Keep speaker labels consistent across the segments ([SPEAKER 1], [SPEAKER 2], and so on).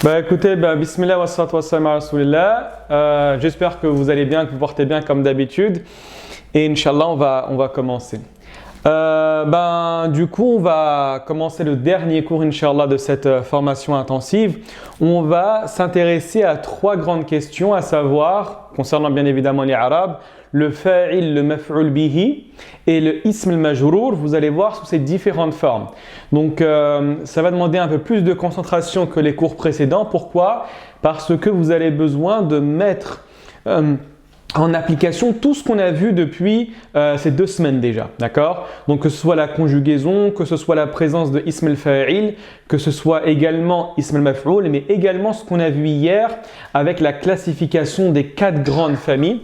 [SPEAKER 1] Écoutez, bismillah wa salatu wa salam ala rasulillah. J'espère que vous allez bien, que vous portez bien comme d'habitude. Et Inch'Allah, on va commencer. Du coup, on va commencer le dernier cours, Inch'Allah, de cette formation intensive. On va s'intéresser à trois grandes questions, à savoir, concernant bien évidemment les Arabes, le fa'il, le maf'ul bihi et le ism al-majrour. Vous allez voir sous ces différentes formes. Donc, ça va demander un peu plus de concentration que les cours précédents. Pourquoi? Parce que vous avez besoin de mettre en application tout ce qu'on a vu depuis ces 2 semaines déjà, d'accord? Donc que ce soit la conjugaison, que ce soit la présence de ism al-fa'il, que ce soit également ism al-maf'ul, mais également ce qu'on a vu hier avec la classification des 4 grandes familles,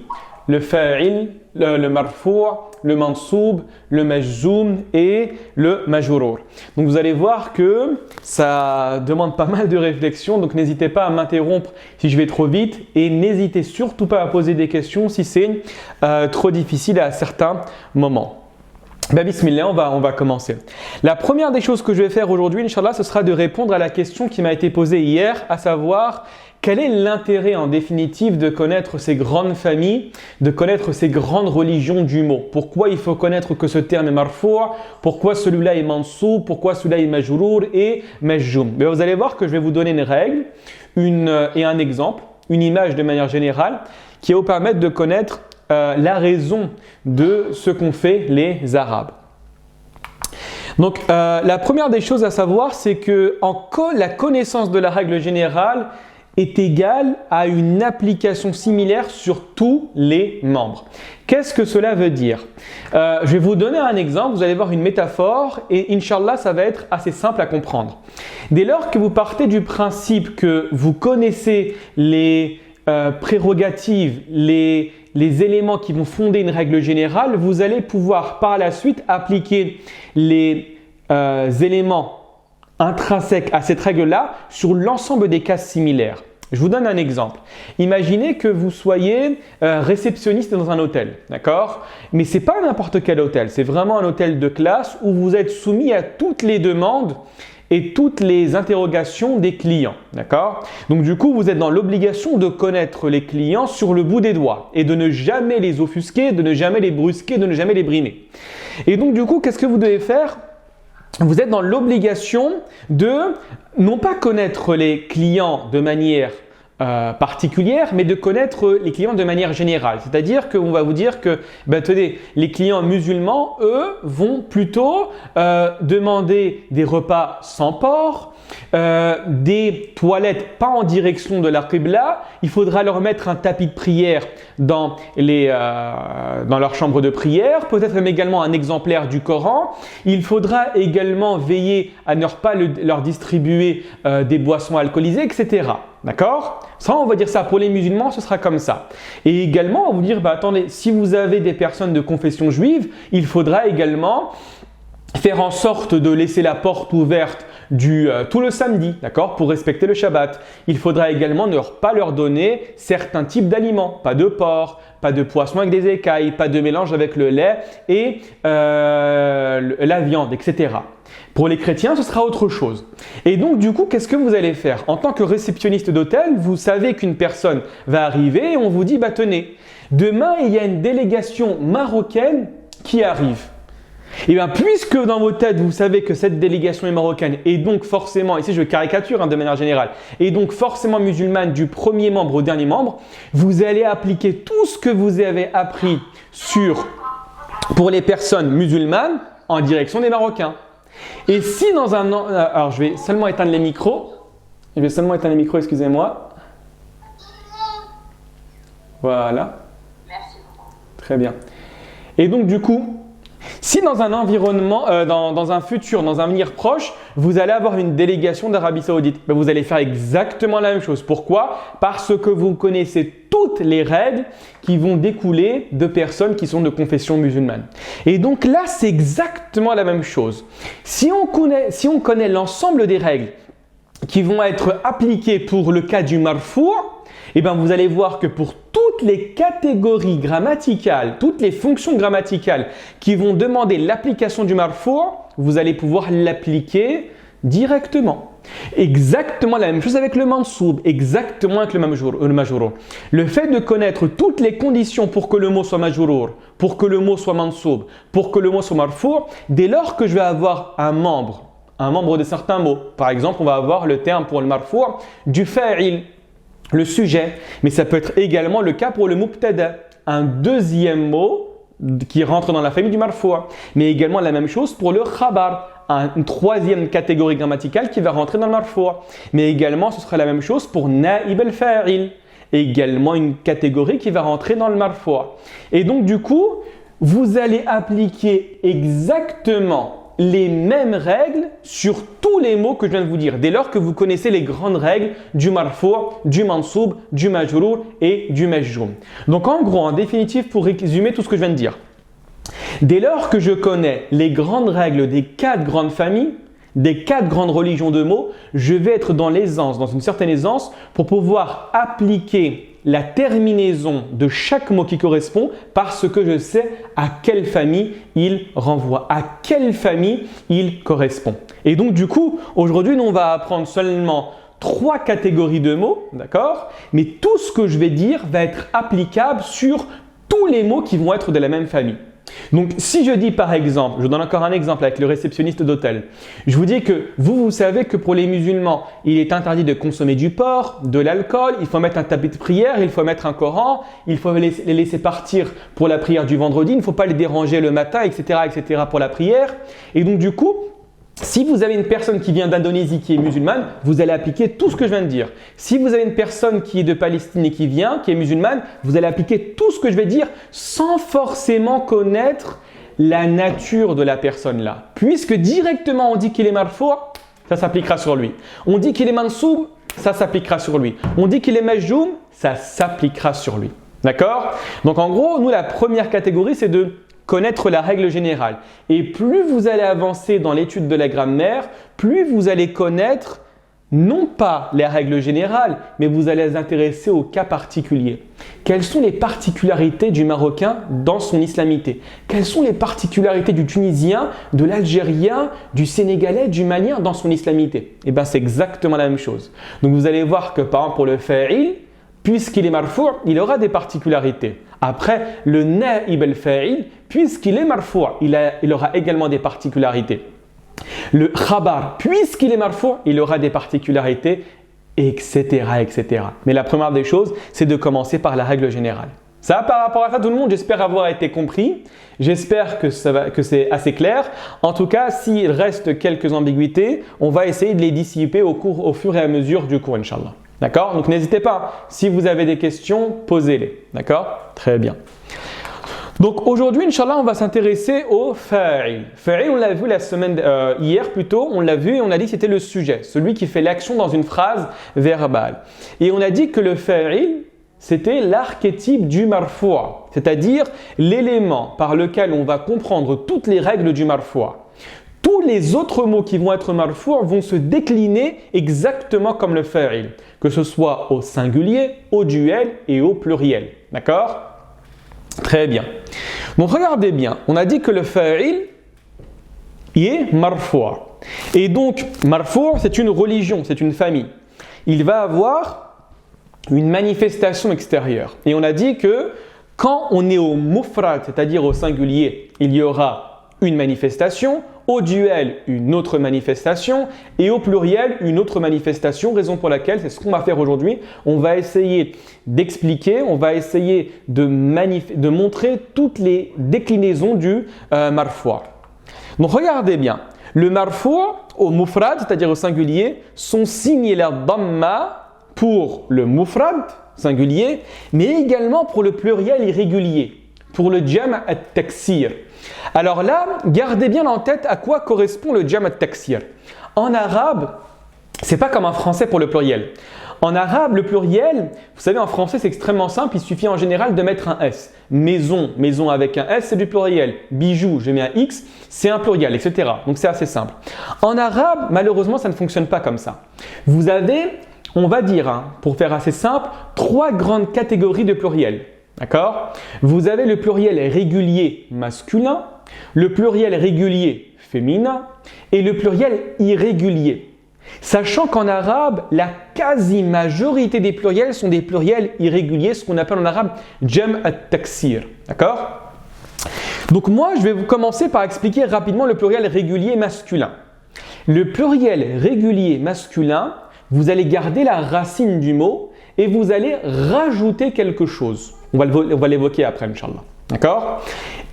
[SPEAKER 1] le fa'il, le marfou', le mansoub, le majzoum et le majrour. Donc vous allez voir que ça demande pas mal de réflexion, donc n'hésitez pas à m'interrompre si je vais trop vite et n'hésitez surtout pas à poser des questions si c'est trop difficile à certains moments. Bismillah, on va commencer. La première des choses que je vais faire aujourd'hui, Inch'Allah, ce sera de répondre à la question qui m'a été posée hier, à savoir quel est l'intérêt en définitive de connaître ces grandes familles, de connaître ces grandes religions du mot? Pourquoi il faut connaître que ce terme est marfou', pourquoi celui-là est mansoub, pourquoi celui-là est majrour et majjoum? Vous allez voir que je vais vous donner une règle et un exemple, une image de manière générale qui va vous permettre de connaître la raison de ce qu'ont fait les Arabes. Donc, la première des choses à savoir, c'est que la connaissance de la règle générale est égale à une application similaire sur tous les membres. Qu'est-ce que cela veut dire? Je vais vous donner un exemple, vous allez voir une métaphore et Inch'Allah, ça va être assez simple à comprendre. Dès lors que vous partez du principe que vous connaissez les prérogatives, les éléments qui vont fonder une règle générale, vous allez pouvoir par la suite appliquer les éléments intrinsèques à cette règle-là sur l'ensemble des cas similaires. Je vous donne un exemple. Imaginez que vous soyez réceptionniste dans un hôtel, d'accord? Mais ce n'est pas n'importe quel hôtel, c'est vraiment un hôtel de classe où vous êtes soumis à toutes les demandes et toutes les interrogations des clients, d'accord? Donc du coup, vous êtes dans l'obligation de connaître les clients sur le bout des doigts et de ne jamais les offusquer, de ne jamais les brusquer, de ne jamais les brimer. Et donc du coup, qu'est-ce que vous devez faire? Vous êtes dans l'obligation de non pas connaître les clients de manière particulière, mais de connaître les clients de manière générale. C'est-à-dire qu'on va vous dire que tenez, les clients musulmans, eux, vont plutôt demander des repas sans porc, des toilettes pas en direction de la Qibla. Il faudra leur mettre un tapis de prière dans leur chambre de prière, peut-être également un exemplaire du Coran. Il faudra également veiller à ne pas leur distribuer des boissons alcoolisées, etc. D'accord? Ça, on va dire ça pour les musulmans, ce sera comme ça. Et également, on va vous dire, attendez, si vous avez des personnes de confession juive, il faudra également faire en sorte de laisser la porte ouverte tout le samedi, d'accord, pour respecter le Shabbat. Il faudra également ne pas leur donner certains types d'aliments, pas de porc, pas de poisson avec des écailles, pas de mélange avec le lait et la viande, etc. Pour les chrétiens, ce sera autre chose. Et donc, du coup, qu'est-ce que vous allez faire? En tant que réceptionniste d'hôtel, vous savez qu'une personne va arriver et on vous dit, tenez, demain, il y a une délégation marocaine qui arrive. Et bien, puisque dans vos têtes, vous savez que cette délégation est marocaine et donc forcément, ici je caricature de manière générale, et donc forcément musulmane du premier membre au dernier membre, vous allez appliquer tout ce que vous avez appris pour les personnes musulmanes en direction des Marocains. Et si dans un an… Alors, je vais seulement éteindre les micros. Excusez-moi. Voilà.
[SPEAKER 2] Merci.
[SPEAKER 1] Très bien. Et donc, du coup… Si dans un environnement, dans un futur, dans un avenir proche, vous allez avoir une délégation d'Arabie Saoudite, vous allez faire exactement la même chose. Pourquoi? Parce que vous connaissez toutes les règles qui vont découler de personnes qui sont de confession musulmane. Et donc là, c'est exactement la même chose. Si on connaît l'ensemble des règles qui vont être appliquées pour le cas du marfou', vous allez voir que pour toutes les catégories grammaticales, toutes les fonctions grammaticales qui vont demander l'application du marfou', vous allez pouvoir l'appliquer directement. Exactement la même chose avec le mansoub, exactement avec le majrour. Le fait de connaître toutes les conditions pour que le mot soit majrour, pour que le mot soit mansoub, pour que le mot soit marfou, dès lors que je vais avoir un membre de certains mots. Par exemple, on va avoir le terme pour le marfou du fa'il, le sujet, mais ça peut être également le cas pour le mubtada, un deuxième mot qui rentre dans la famille du marfou, mais également la même chose pour le khabar, une troisième catégorie grammaticale qui va rentrer dans le marfou, mais également ce sera la même chose pour naïb al-fa'il, également une catégorie qui va rentrer dans le marfou. Et donc du coup, vous allez appliquer exactement les mêmes règles sur tous les mots que je viens de vous dire, dès lors que vous connaissez les grandes règles du marfou, du mansoub, du majrour et du majjoum. Donc en gros, en définitive, pour résumer tout ce que je viens de dire, dès lors que je connais les grandes règles des 4 grandes familles, des 4 grandes religions de mots, je vais être dans l'aisance, dans une certaine aisance, pour pouvoir appliquer la terminaison de chaque mot qui correspond parce que je sais à quelle famille il renvoie, à quelle famille il correspond. Et donc du coup, aujourd'hui, nous on va apprendre seulement 3 catégories de mots, d'accord? Mais tout ce que je vais dire va être applicable sur tous les mots qui vont être de la même famille. Donc, si je dis par exemple, je donne encore un exemple avec le réceptionniste d'hôtel, je vous dis que vous savez que pour les musulmans, il est interdit de consommer du porc, de l'alcool, il faut mettre un tapis de prière, il faut mettre un Coran, il faut les laisser partir pour la prière du vendredi, il ne faut pas les déranger le matin, etc. pour la prière. Et donc, du coup, si vous avez une personne qui vient d'Indonésie qui est musulmane, vous allez appliquer tout ce que je viens de dire. Si vous avez une personne qui est de Palestine et qui est musulmane, vous allez appliquer tout ce que je vais dire sans forcément connaître la nature de la personne là. Puisque directement on dit qu'il est marfou, ça s'appliquera sur lui. On dit qu'il est mansoub, ça s'appliquera sur lui. On dit qu'il est majjoum, ça s'appliquera sur lui. D'accord? Donc en gros, nous la première catégorie c'est de connaître la règle générale. Et plus vous allez avancer dans l'étude de la grammaire, plus vous allez connaître non pas les règles générales, mais vous allez vous intéresser aux cas particuliers. Quelles sont les particularités du Marocain dans son islamité? Quelles sont les particularités du Tunisien, de l'Algérien, du Sénégalais, du Malien dans son islamité? Et bien c'est exactement la même chose. Donc vous allez voir que par exemple pour le fa'il, puisqu'il est marfou, il aura des particularités. Après, le naïb al-fa'il, puisqu'il est marfou, il aura également des particularités. Le khabar, puisqu'il est marfou, il aura des particularités, etc. Mais la première des choses, c'est de commencer par la règle générale. Ça, par rapport à ça, tout le monde, j'espère avoir été compris. J'espère que c'est assez clair. En tout cas, s'il reste quelques ambiguïtés, on va essayer de les dissiper au fur et à mesure du cours, Inch'Allah. D'accord? Donc n'hésitez pas, si vous avez des questions, posez-les. D'accord? Très bien. Donc aujourd'hui, Inch'Allah, on va s'intéresser au fa'il. Fa'il, on l'a vu hier plutôt, on l'a vu et on a dit que c'était le sujet, celui qui fait l'action dans une phrase verbale. Et on a dit que le fa'il, c'était l'archétype du marfou', c'est-à-dire l'élément par lequel on va comprendre toutes les règles du marfou'. Tous les autres mots qui vont être marfou' vont se décliner exactement comme le fa'il, que ce soit au singulier, au duel et au pluriel. D'accord? Très bien. Donc regardez bien, on a dit que le fa'il est marfou'. Et donc, marfou', c'est une religion, c'est une famille. Il va avoir une manifestation extérieure. Et on a dit que quand on est au mufrad, c'est-à-dire au singulier, il y aura une manifestation, au duel une autre manifestation et au pluriel une autre manifestation, raison pour laquelle c'est ce qu'on va faire aujourd'hui. On va essayer d'expliquer, on va essayer de montrer toutes les déclinaisons du marfou'. Donc regardez bien, le marfou' au mufrad, c'est-à-dire au singulier, son signe est la dhamma pour le mufrad singulier, mais également pour le pluriel irrégulier, pour le jam' at-taksir. Alors là, gardez bien en tête à quoi correspond le jam' at-taksir. En arabe, c'est pas comme en français pour le pluriel. En arabe, le pluriel, vous savez, en français, c'est extrêmement simple. Il suffit en général de mettre un S. Maison, maison avec un S, c'est du pluriel. Bijou, je mets un X, c'est un pluriel, etc. Donc, c'est assez simple. En arabe, malheureusement, ça ne fonctionne pas comme ça. Vous avez, on va dire, pour faire assez simple, 3 grandes catégories de pluriel. D'accord? Vous avez le pluriel régulier masculin, le pluriel régulier féminin et le pluriel irrégulier. Sachant qu'en arabe, la quasi-majorité des pluriels sont des pluriels irréguliers, ce qu'on appelle en arabe jam' at-taksir. D'accord? Donc moi, je vais commencer par expliquer rapidement le pluriel régulier masculin. Le pluriel régulier masculin, vous allez garder la racine du mot et vous allez rajouter quelque chose. On va l'évoquer après, Inch'Allah. D'accord?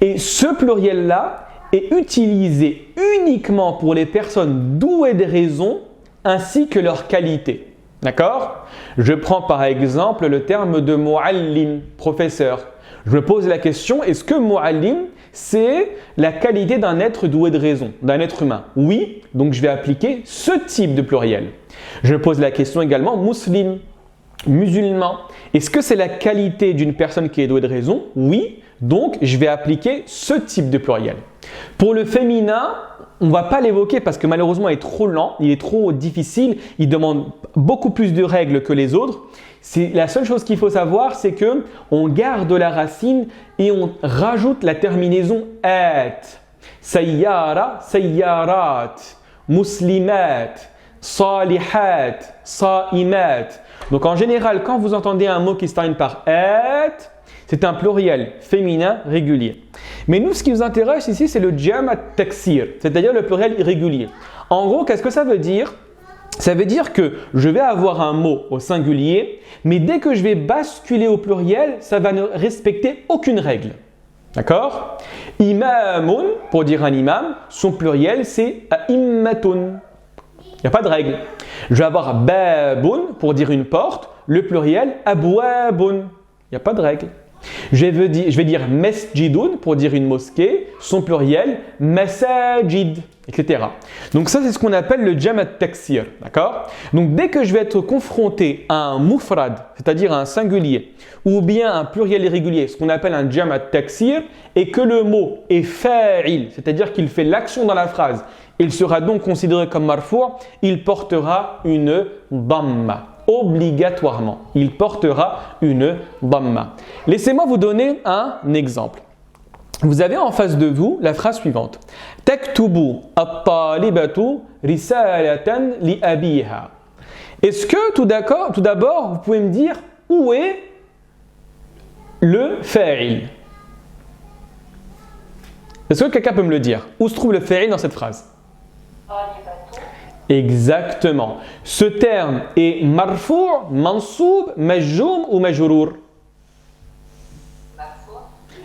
[SPEAKER 1] Et ce pluriel-là est utilisé uniquement pour les personnes douées de raison ainsi que leur qualité. D'accord? Je prends par exemple le terme de mu'allim, professeur. Je me pose la question, est-ce que mu'allim, c'est la qualité d'un être doué de raison, d'un être humain? Oui, donc je vais appliquer ce type de pluriel. Je me pose la question également, muslim, musulman. Est-ce que c'est la qualité d'une personne qui est douée de raison? Oui, donc je vais appliquer ce type de pluriel. Pour le féminin, on ne va pas l'évoquer parce que malheureusement il est trop lent, il est trop difficile, il demande beaucoup plus de règles que les autres. La seule chose qu'il faut savoir, c'est que on garde la racine et on rajoute la terminaison at. Sayyara, sayyarat, muslimat, salihat, saimat. Donc en général, quand vous entendez un mot qui se termine par at, c'est un pluriel féminin régulier. Mais nous, ce qui nous intéresse ici, c'est le jam' at-taksir, c'est-à-dire le pluriel irrégulier. En gros, qu'est-ce que ça veut dire? Ça veut dire que je vais avoir un mot au singulier, mais dès que je vais basculer au pluriel, ça va ne respecter aucune règle. D'accord? Imamun, pour dire un imam, son pluriel c'est a'immatun. Il n'y a pas de règle. Je vais avoir babun, pour dire une porte, le pluriel abwabun. Il n'y a pas de règle. Je vais dire mesjidun pour dire une mosquée, son pluriel masajid, etc. Donc ça c'est ce qu'on appelle le jam' at-taksir, d'accord? Donc dès que je vais être confronté à un mufrad, c'est-à-dire un singulier, ou bien un pluriel irrégulier, ce qu'on appelle un jam' at-taksir, et que le mot est fa'il, c'est-à-dire qu'il fait l'action dans la phrase, il sera donc considéré comme marfou', il portera une dhamma. Obligatoirement, il portera une dhamma. Laissez-moi vous donner un exemple. Vous avez en face de vous la phrase suivante. Taktubu at-talibatu risalatan li abiha. Est-ce que tout d'abord, vous pouvez me dire où est le fa'il? Est-ce que quelqu'un peut me le dire? Où se trouve le fa'il dans cette phrase? Exactement. Ce terme est marfou', mansoub, majjoum ou majrour?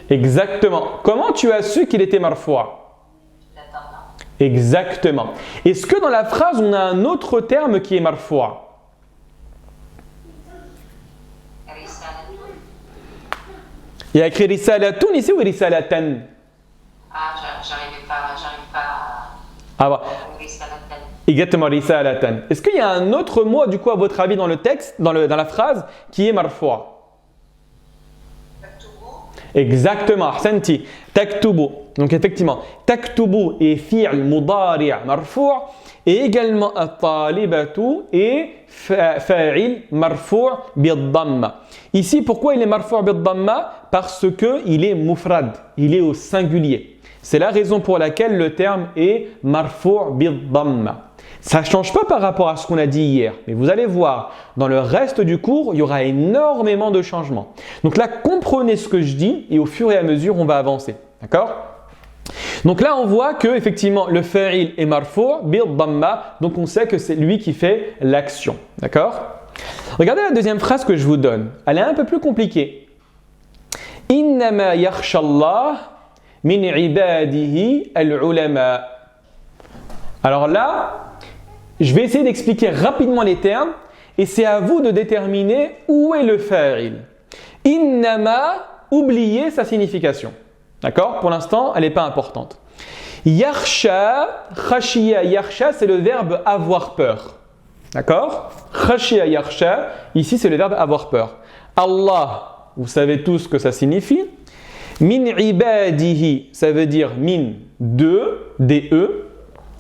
[SPEAKER 1] Exactement. Comment tu as su qu'il était marfou'? Exactement. Est-ce que dans la phrase, on a un autre terme qui est marfou'? Il y a écrit risalatun ici ou risalatan?
[SPEAKER 2] J'arrive pas
[SPEAKER 1] à voir. Exactement, risalatan. Est-ce qu'il y a un autre mot, du coup, à votre avis, dans le texte, dans la phrase, qui est marfou'? Exactement, ahsanti. Taktubu. Donc effectivement, taktubu est fi'l mudari' marfou' et également at-talibatu est fa'il marfou' bid-dhamma. Ici, pourquoi il est marfou' bid-dhamma? Parce qu'il est mufrad, il est au singulier. C'est la raison pour laquelle le terme est marfou' bid-dhamma. Ça ne change pas par rapport à ce qu'on a dit hier, mais vous allez voir, dans le reste du cours, il y aura énormément de changements. Donc là, comprenez ce que je dis et au fur et à mesure, on va avancer. D'accord? Donc là, on voit que effectivement, le fa'il est marfou' bid-dhamma, donc on sait que c'est lui qui fait l'action. D'accord? Regardez la deuxième phrase que je vous donne. Elle est un peu plus compliquée. Innama yakhshallah min ibadihi al-ulama. Alors là, je vais essayer d'expliquer rapidement les termes et c'est à vous de déterminer où est le fa'il. Innama, oubliez sa signification. D'accord? Pour l'instant, elle n'est pas importante. Yakhsha, khashiya, yakhsha, c'est le verbe avoir peur. D'accord? Khashiya, yakhsha, ici c'est le verbe avoir peur. Allah, vous savez tous ce que ça signifie. Min ibadihi, ça veut dire min, de.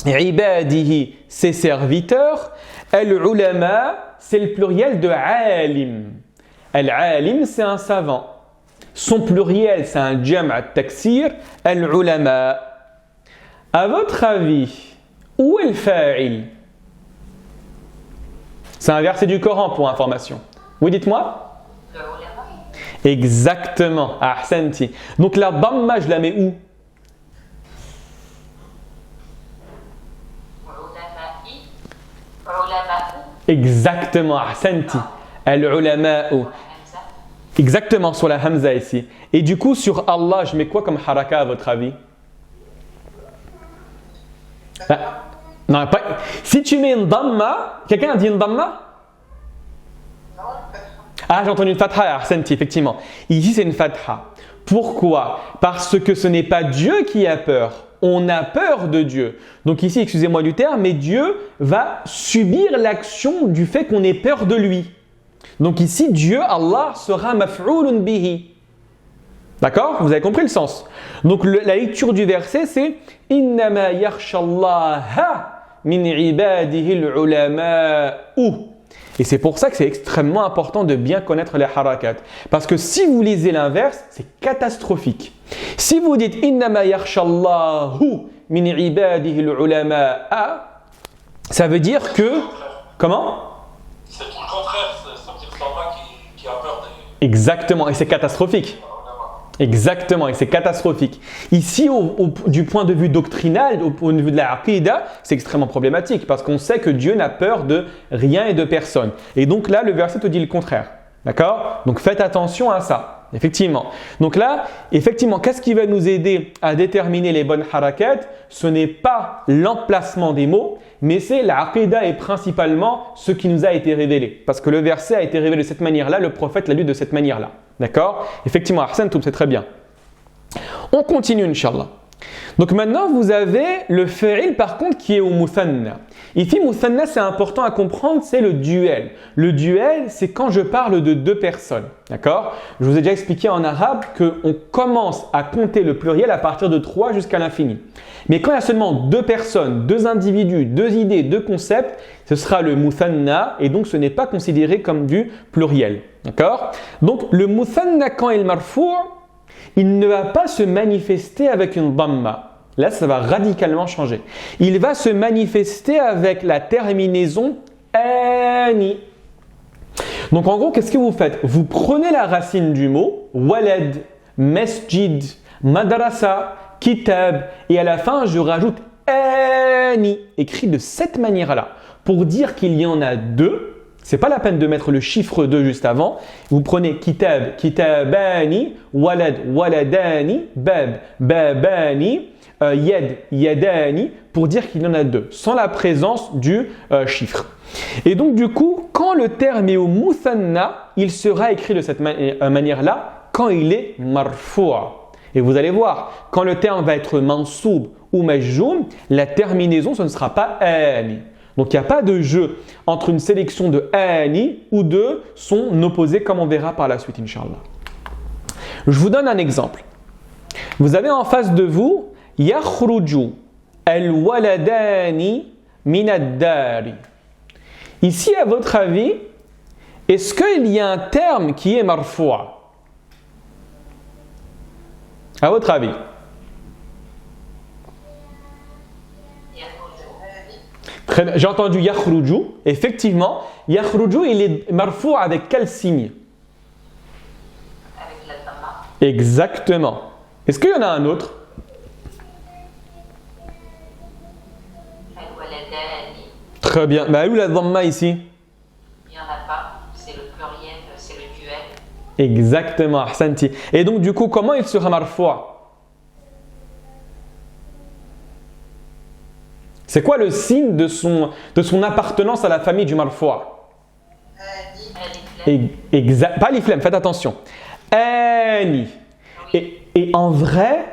[SPEAKER 1] Ibadihi, ses serviteurs. Al-ulama, c'est le pluriel de alim. Al-alim, c'est un savant. Son pluriel, c'est un jam' at-taksir. Al-ulama. À votre avis, où est le fa'il? C'est un verset du Coran pour information. Oui, dites-moi.
[SPEAKER 2] Le ulama.
[SPEAKER 1] Exactement. Ahsanti. Donc la dhamma, je la mets où?
[SPEAKER 2] Ulama'i. Ulama'u.
[SPEAKER 1] Exactement. Ahsanti. Al-ulama'u.
[SPEAKER 2] Hamza.
[SPEAKER 1] Exactement, sur la hamza ici. Et du coup, sur Allah, je mets quoi comme haraka à votre avis? Ah, non, pas. Si tu mets une dhamma, quelqu'un a dit une dhamma? Ah, j'ai entendu une fatha, ahsanti, effectivement. Ici, c'est une fatha. Pourquoi? Parce que ce n'est pas Dieu qui a peur. On a peur de Dieu. Donc ici, excusez-moi du terme, mais Dieu va subir l'action du fait qu'on ait peur de lui. Donc ici, Dieu, Allah, sera maf'oulun bihi. D'accord? Vous avez compris le sens. Donc la lecture du verset, c'est « Innama yakhshallaha min ibadihi al-ulama'u » Et c'est pour ça que c'est extrêmement important de bien connaître les harakat. Parce que si vous lisez l'inverse, c'est catastrophique. Si vous dites « Innama yakhshallahu min ibadihi al-ulama'a » ça veut dire que… Comment?
[SPEAKER 3] C'est tout le contraire, ça veut dire Allah qui a peur des…
[SPEAKER 1] Exactement, et c'est catastrophique. Exactement, et c'est catastrophique. Ici, du point de vue doctrinal, au niveau de la aqidah, c'est extrêmement problématique parce qu'on sait que Dieu n'a peur de rien et de personne. Et donc là, le verset te dit le contraire. D'accord? Donc faites attention à ça. Effectivement. Donc là, effectivement, qu'est-ce qui va nous aider à déterminer les bonnes harakat? Ce n'est pas l'emplacement des mots, mais c'est la aqidah et principalement ce qui nous a été révélé. Parce que le verset a été révélé de cette manière-là, le prophète l'a lu de cette manière-là. D'accord? Effectivement, Ahsan Toub, c'est très bien. On continue, Inch'Allah. Donc maintenant, vous avez le fa'il par contre qui est au muthanna. Ici, muthanna, c'est important à comprendre, c'est le duel. Le duel, c'est quand je parle de deux personnes. D'accord? Je vous ai déjà expliqué en arabe qu'on commence à compter le pluriel à partir de 3 jusqu'à l'infini. Mais quand il y a seulement deux personnes, deux individus, deux idées, deux concepts, ce sera le muthanna et donc ce n'est pas considéré comme du pluriel. D'accord? Donc le muthanna quand il est marfou', il ne va pas se manifester avec une dhamma. Là, ça va radicalement changer. Il va se manifester avec la terminaison ani. Donc en gros, qu'est-ce que vous faites? Vous prenez la racine du mot walad, masjid, madrasa, kitab et à la fin, je rajoute ani, écrit de cette manière-là pour dire qu'il y en a deux. C'est pas la peine de mettre le chiffre 2 juste avant. Vous prenez kitab, kitabani, walad, waladani, bab, babani, yad, yadani, pour dire qu'il y en a deux, sans la présence du chiffre. Et donc du coup, quand le terme est au muthanna, il sera écrit de cette manière-là quand il est marfoua. Et vous allez voir, quand le terme va être mansoub ou majjoum, la terminaison, ce ne sera pas ani. Donc il n'y a pas de jeu entre une sélection de ani ou de son opposé comme on verra par la suite, Inch'Allah. Je vous donne un exemple. Vous avez en face de vous yakhruju al-waladani min ad-dari. Ici, à votre avis, est-ce qu'il y a un terme qui est marfoua? À votre avis? J'ai entendu yakhruju. Effectivement, yakhruju, il est marfou avec quel signe?
[SPEAKER 2] Avec la dhamma.
[SPEAKER 1] Exactement. Est-ce qu'il y en a un autre?
[SPEAKER 2] Al-waladani.
[SPEAKER 1] Très bien. Mais où la dhamma ici?
[SPEAKER 2] Il n'y en a pas. C'est le pluriel, c'est le duel.
[SPEAKER 1] Exactement. Ahsanti. Et donc, du coup, comment il sera marfoua? C'est quoi le signe de son appartenance à la famille du marfoua? Pas l'iflem, faites attention. Ani. Et en vrai,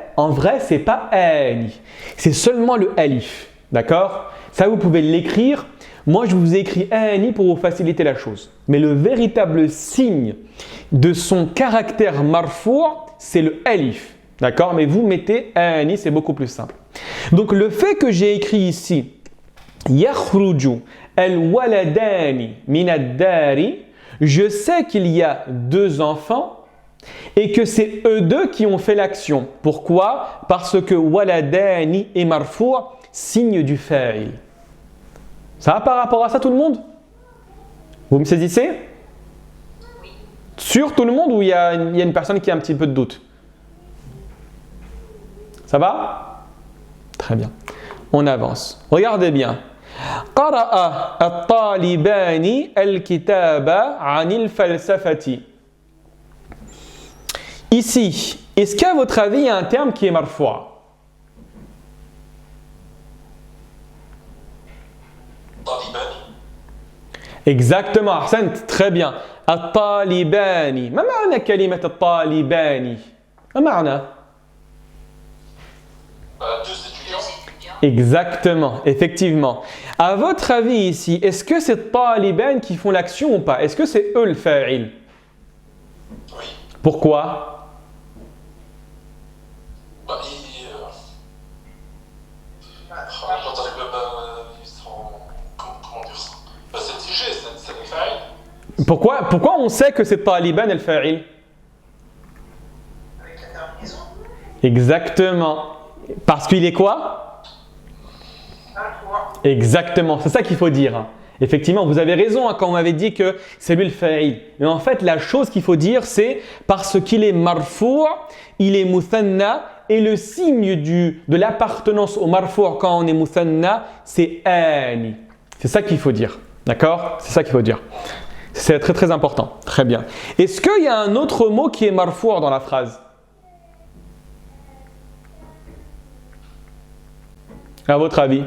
[SPEAKER 1] c'est pas ani. C'est seulement le alif. D'accord? Ça, vous pouvez l'écrire. Moi, je vous ai écrit ani pour vous faciliter la chose. Mais le véritable signe de son caractère marfoua, c'est le alif. D'accord? Mais vous mettez ani, c'est beaucoup plus simple. Donc le fait que j'ai écrit ici yakhruju al-waladani min ad-dari, je sais qu'il y a deux enfants et que c'est eux deux qui ont fait l'action. Pourquoi? Parce que waladani est marfou', signe du fa'il. Ça va par rapport à ça tout le monde? Vous me saisissez?
[SPEAKER 2] Oui.
[SPEAKER 1] Sur tout le monde ou il y a une personne qui a un petit peu de doute? Ça va? Très bien. On avance. Regardez bien. قرأ الطالبان الكتاب عن الفلسفة. Ici, est-ce qu'à votre avis, il y a un terme qui est marfou'? Exactement, Ahsant, très bien. الطالبان. ما معنى كلمة الطالبان؟ ما معنى؟
[SPEAKER 3] Deux étudiants.
[SPEAKER 1] Exactement, effectivement. À votre avis ici, est-ce que c'est taliban qui font l'action ou pas? Est-ce que c'est eux le fa'il?
[SPEAKER 3] Oui.
[SPEAKER 1] Pourquoi?
[SPEAKER 3] Bah, ils sont. Comment dire ça? Bah, c'est le sujet, c'est le fa'il.
[SPEAKER 1] Pourquoi on sait que c'est taliban le fa'il?
[SPEAKER 4] Avec la terminaison.
[SPEAKER 1] Exactement. Parce qu'il est quoi? Exactement, c'est ça qu'il faut dire. Effectivement, vous avez raison quand on m'avait dit que c'est lui le fa'il. Mais en fait, la chose qu'il faut dire, c'est parce qu'il est marfou', il est muthanna, et le signe de l'appartenance au marfou' quand on est muthanna, c'est ani. C'est ça qu'il faut dire. D'accord? C'est ça qu'il faut dire. C'est très très important. Très bien. Est-ce qu'il y a un autre mot qui est marfou' dans la phrase? À votre avis?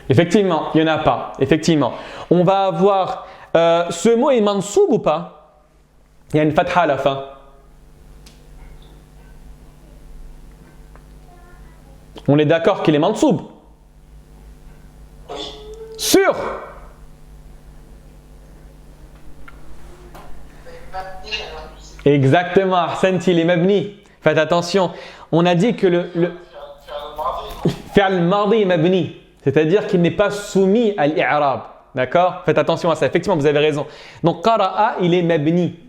[SPEAKER 1] Effectivement, il n'y en a pas. Effectivement. On va avoir... ce mot est mansoub ou pas? Il y a une fatha à la fin. On est d'accord qu'il est mansoub?
[SPEAKER 3] Oui.
[SPEAKER 1] Sûr? Exactement, Ahsant, il est mabni. Faites attention. On a dit que le fi'l mardi est mabni. C'est-à-dire qu'il n'est pas soumis à l'i'rab. D'accord? Faites attention à ça. Effectivement, vous avez raison. Donc, qara'a, il est mabni.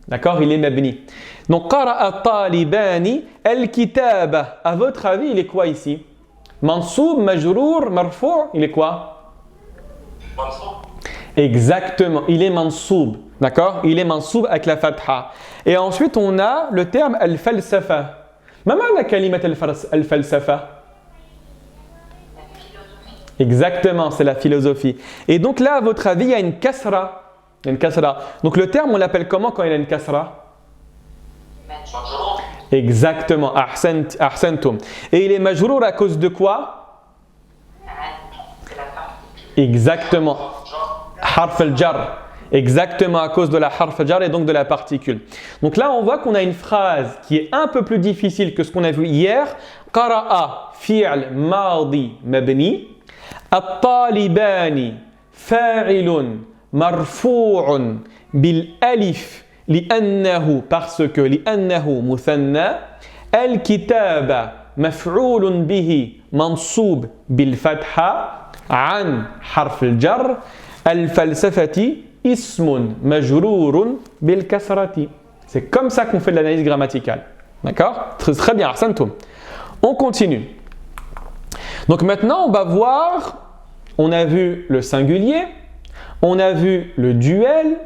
[SPEAKER 1] D'accord? Il est mabni. Donc, qara'a talibani al-kitaba. À votre avis, il est quoi ici? Mansoub, majrour, marfou', il est quoi?
[SPEAKER 3] Mansoub.
[SPEAKER 1] Exactement, il est mansoub. D'accord? Il est mansoub avec la fatha. Et ensuite, on a le terme al-falsafa. Ma ma'na kalimat al-falsafa? Exactement, c'est la philosophie. Et donc là, à votre avis, il y a une kasra. Il y a une kasra. Donc le terme, on l'appelle comment quand il y a une kasra?
[SPEAKER 3] Majrour.
[SPEAKER 1] Exactement, ahsantum. Et il est majrour à cause de quoi?
[SPEAKER 2] C'est la particule.
[SPEAKER 1] Exactement. Harf al-jar. Exactement, à cause de la harf al-jar et donc de la particule. Donc là, on voit qu'on a une phrase qui est un peu plus difficile que ce qu'on a vu hier. Qara'a fi'l madi mabni. الطالبان فاعل مرفوع بالألف لأنه مثنى الكتاب مفعول به منصوب بالفتحة عن حرف الجر الفلسفة اسم مجرور بالكسرة. C'est comme ça qu'on fait de l'analyse grammaticale. D'accord? Très bien, ahsantum. On continue. Donc maintenant, on va voir, on a vu le singulier, on a vu le duel,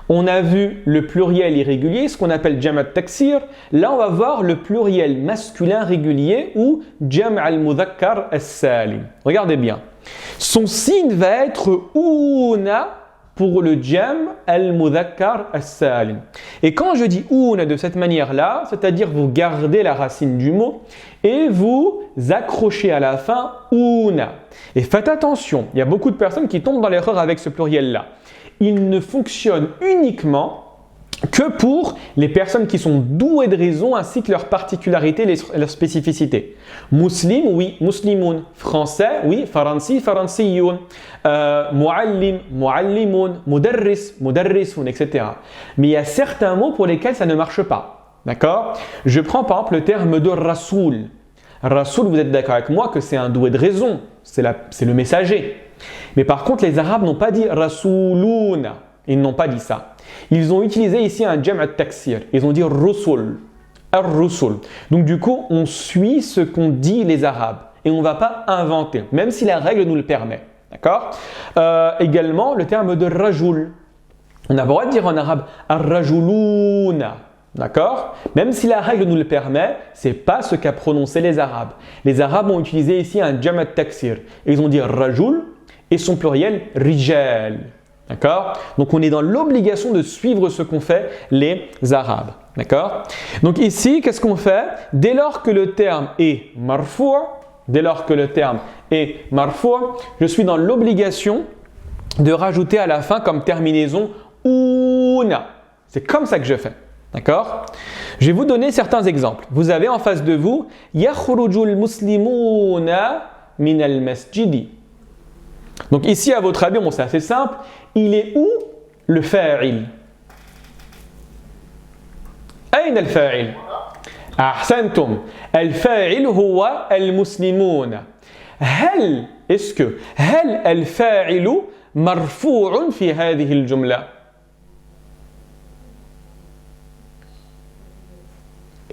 [SPEAKER 1] on a vu le pluriel irrégulier, ce qu'on appelle jam' al-taksir. Là, on va voir le pluriel masculin régulier ou jam' al-mudhakkar as-salim. Regardez bien. Son signe va être una pour le jam' al-mudhakkar as-salim. Et quand je dis una de cette manière-là, c'est-à-dire vous gardez la racine du mot et vous accrochez à la fin una. Et faites attention, il y a beaucoup de personnes qui tombent dans l'erreur avec ce pluriel-là. Il ne fonctionne uniquement que pour les personnes qui sont douées de raison ainsi que leurs particularités, leurs spécificités. Muslim, oui, muslimoun. Français, oui, faransi, faransiyoun. Muallim, muallimun. Mudarris, mudarrisoun, etc. Mais il y a certains mots pour lesquels ça ne marche pas. D'accord? Je prends par exemple le terme de rasoul. Rasoul, vous êtes d'accord avec moi que c'est un doué de raison. C'est le messager. Mais par contre, les Arabes n'ont pas dit rasouloun. Ils n'ont pas dit ça. Ils ont utilisé ici un jam' al-taksir. Ils ont dit rusul. Ar-rusul. Donc du coup, on suit ce qu'ont dit les Arabes. et on ne va pas inventer, même si la règle nous le permet. D'accord? Également, le terme de rajul. On a le droit de dire en arabe ar-rajuluna. D'accord? Même si la règle nous le permet, ce n'est pas ce qu'a prononcé les Arabes. Les Arabes ont utilisé ici un jama' taksir. Ils ont dit rajul et son pluriel rijal. D'accord? Donc on est dans l'obligation de suivre ce qu'ont fait les Arabes. D'accord? Donc ici, qu'est-ce qu'on fait? Dès lors que le terme est marfou', je suis dans l'obligation de rajouter à la fin comme terminaison una. C'est comme ça que je fais. D'accord? Je vais vous donner certains exemples. Vous avez en face de vous yakhrujul muslimuna min al-masjidi. Donc ici, à votre avis, bon, c'est assez simple. Il est où le fa'il? أين الفاعل؟ أحسنتم. الفاعل هو المسلمون. هل الفاعل مرفوع في هذه الجملة؟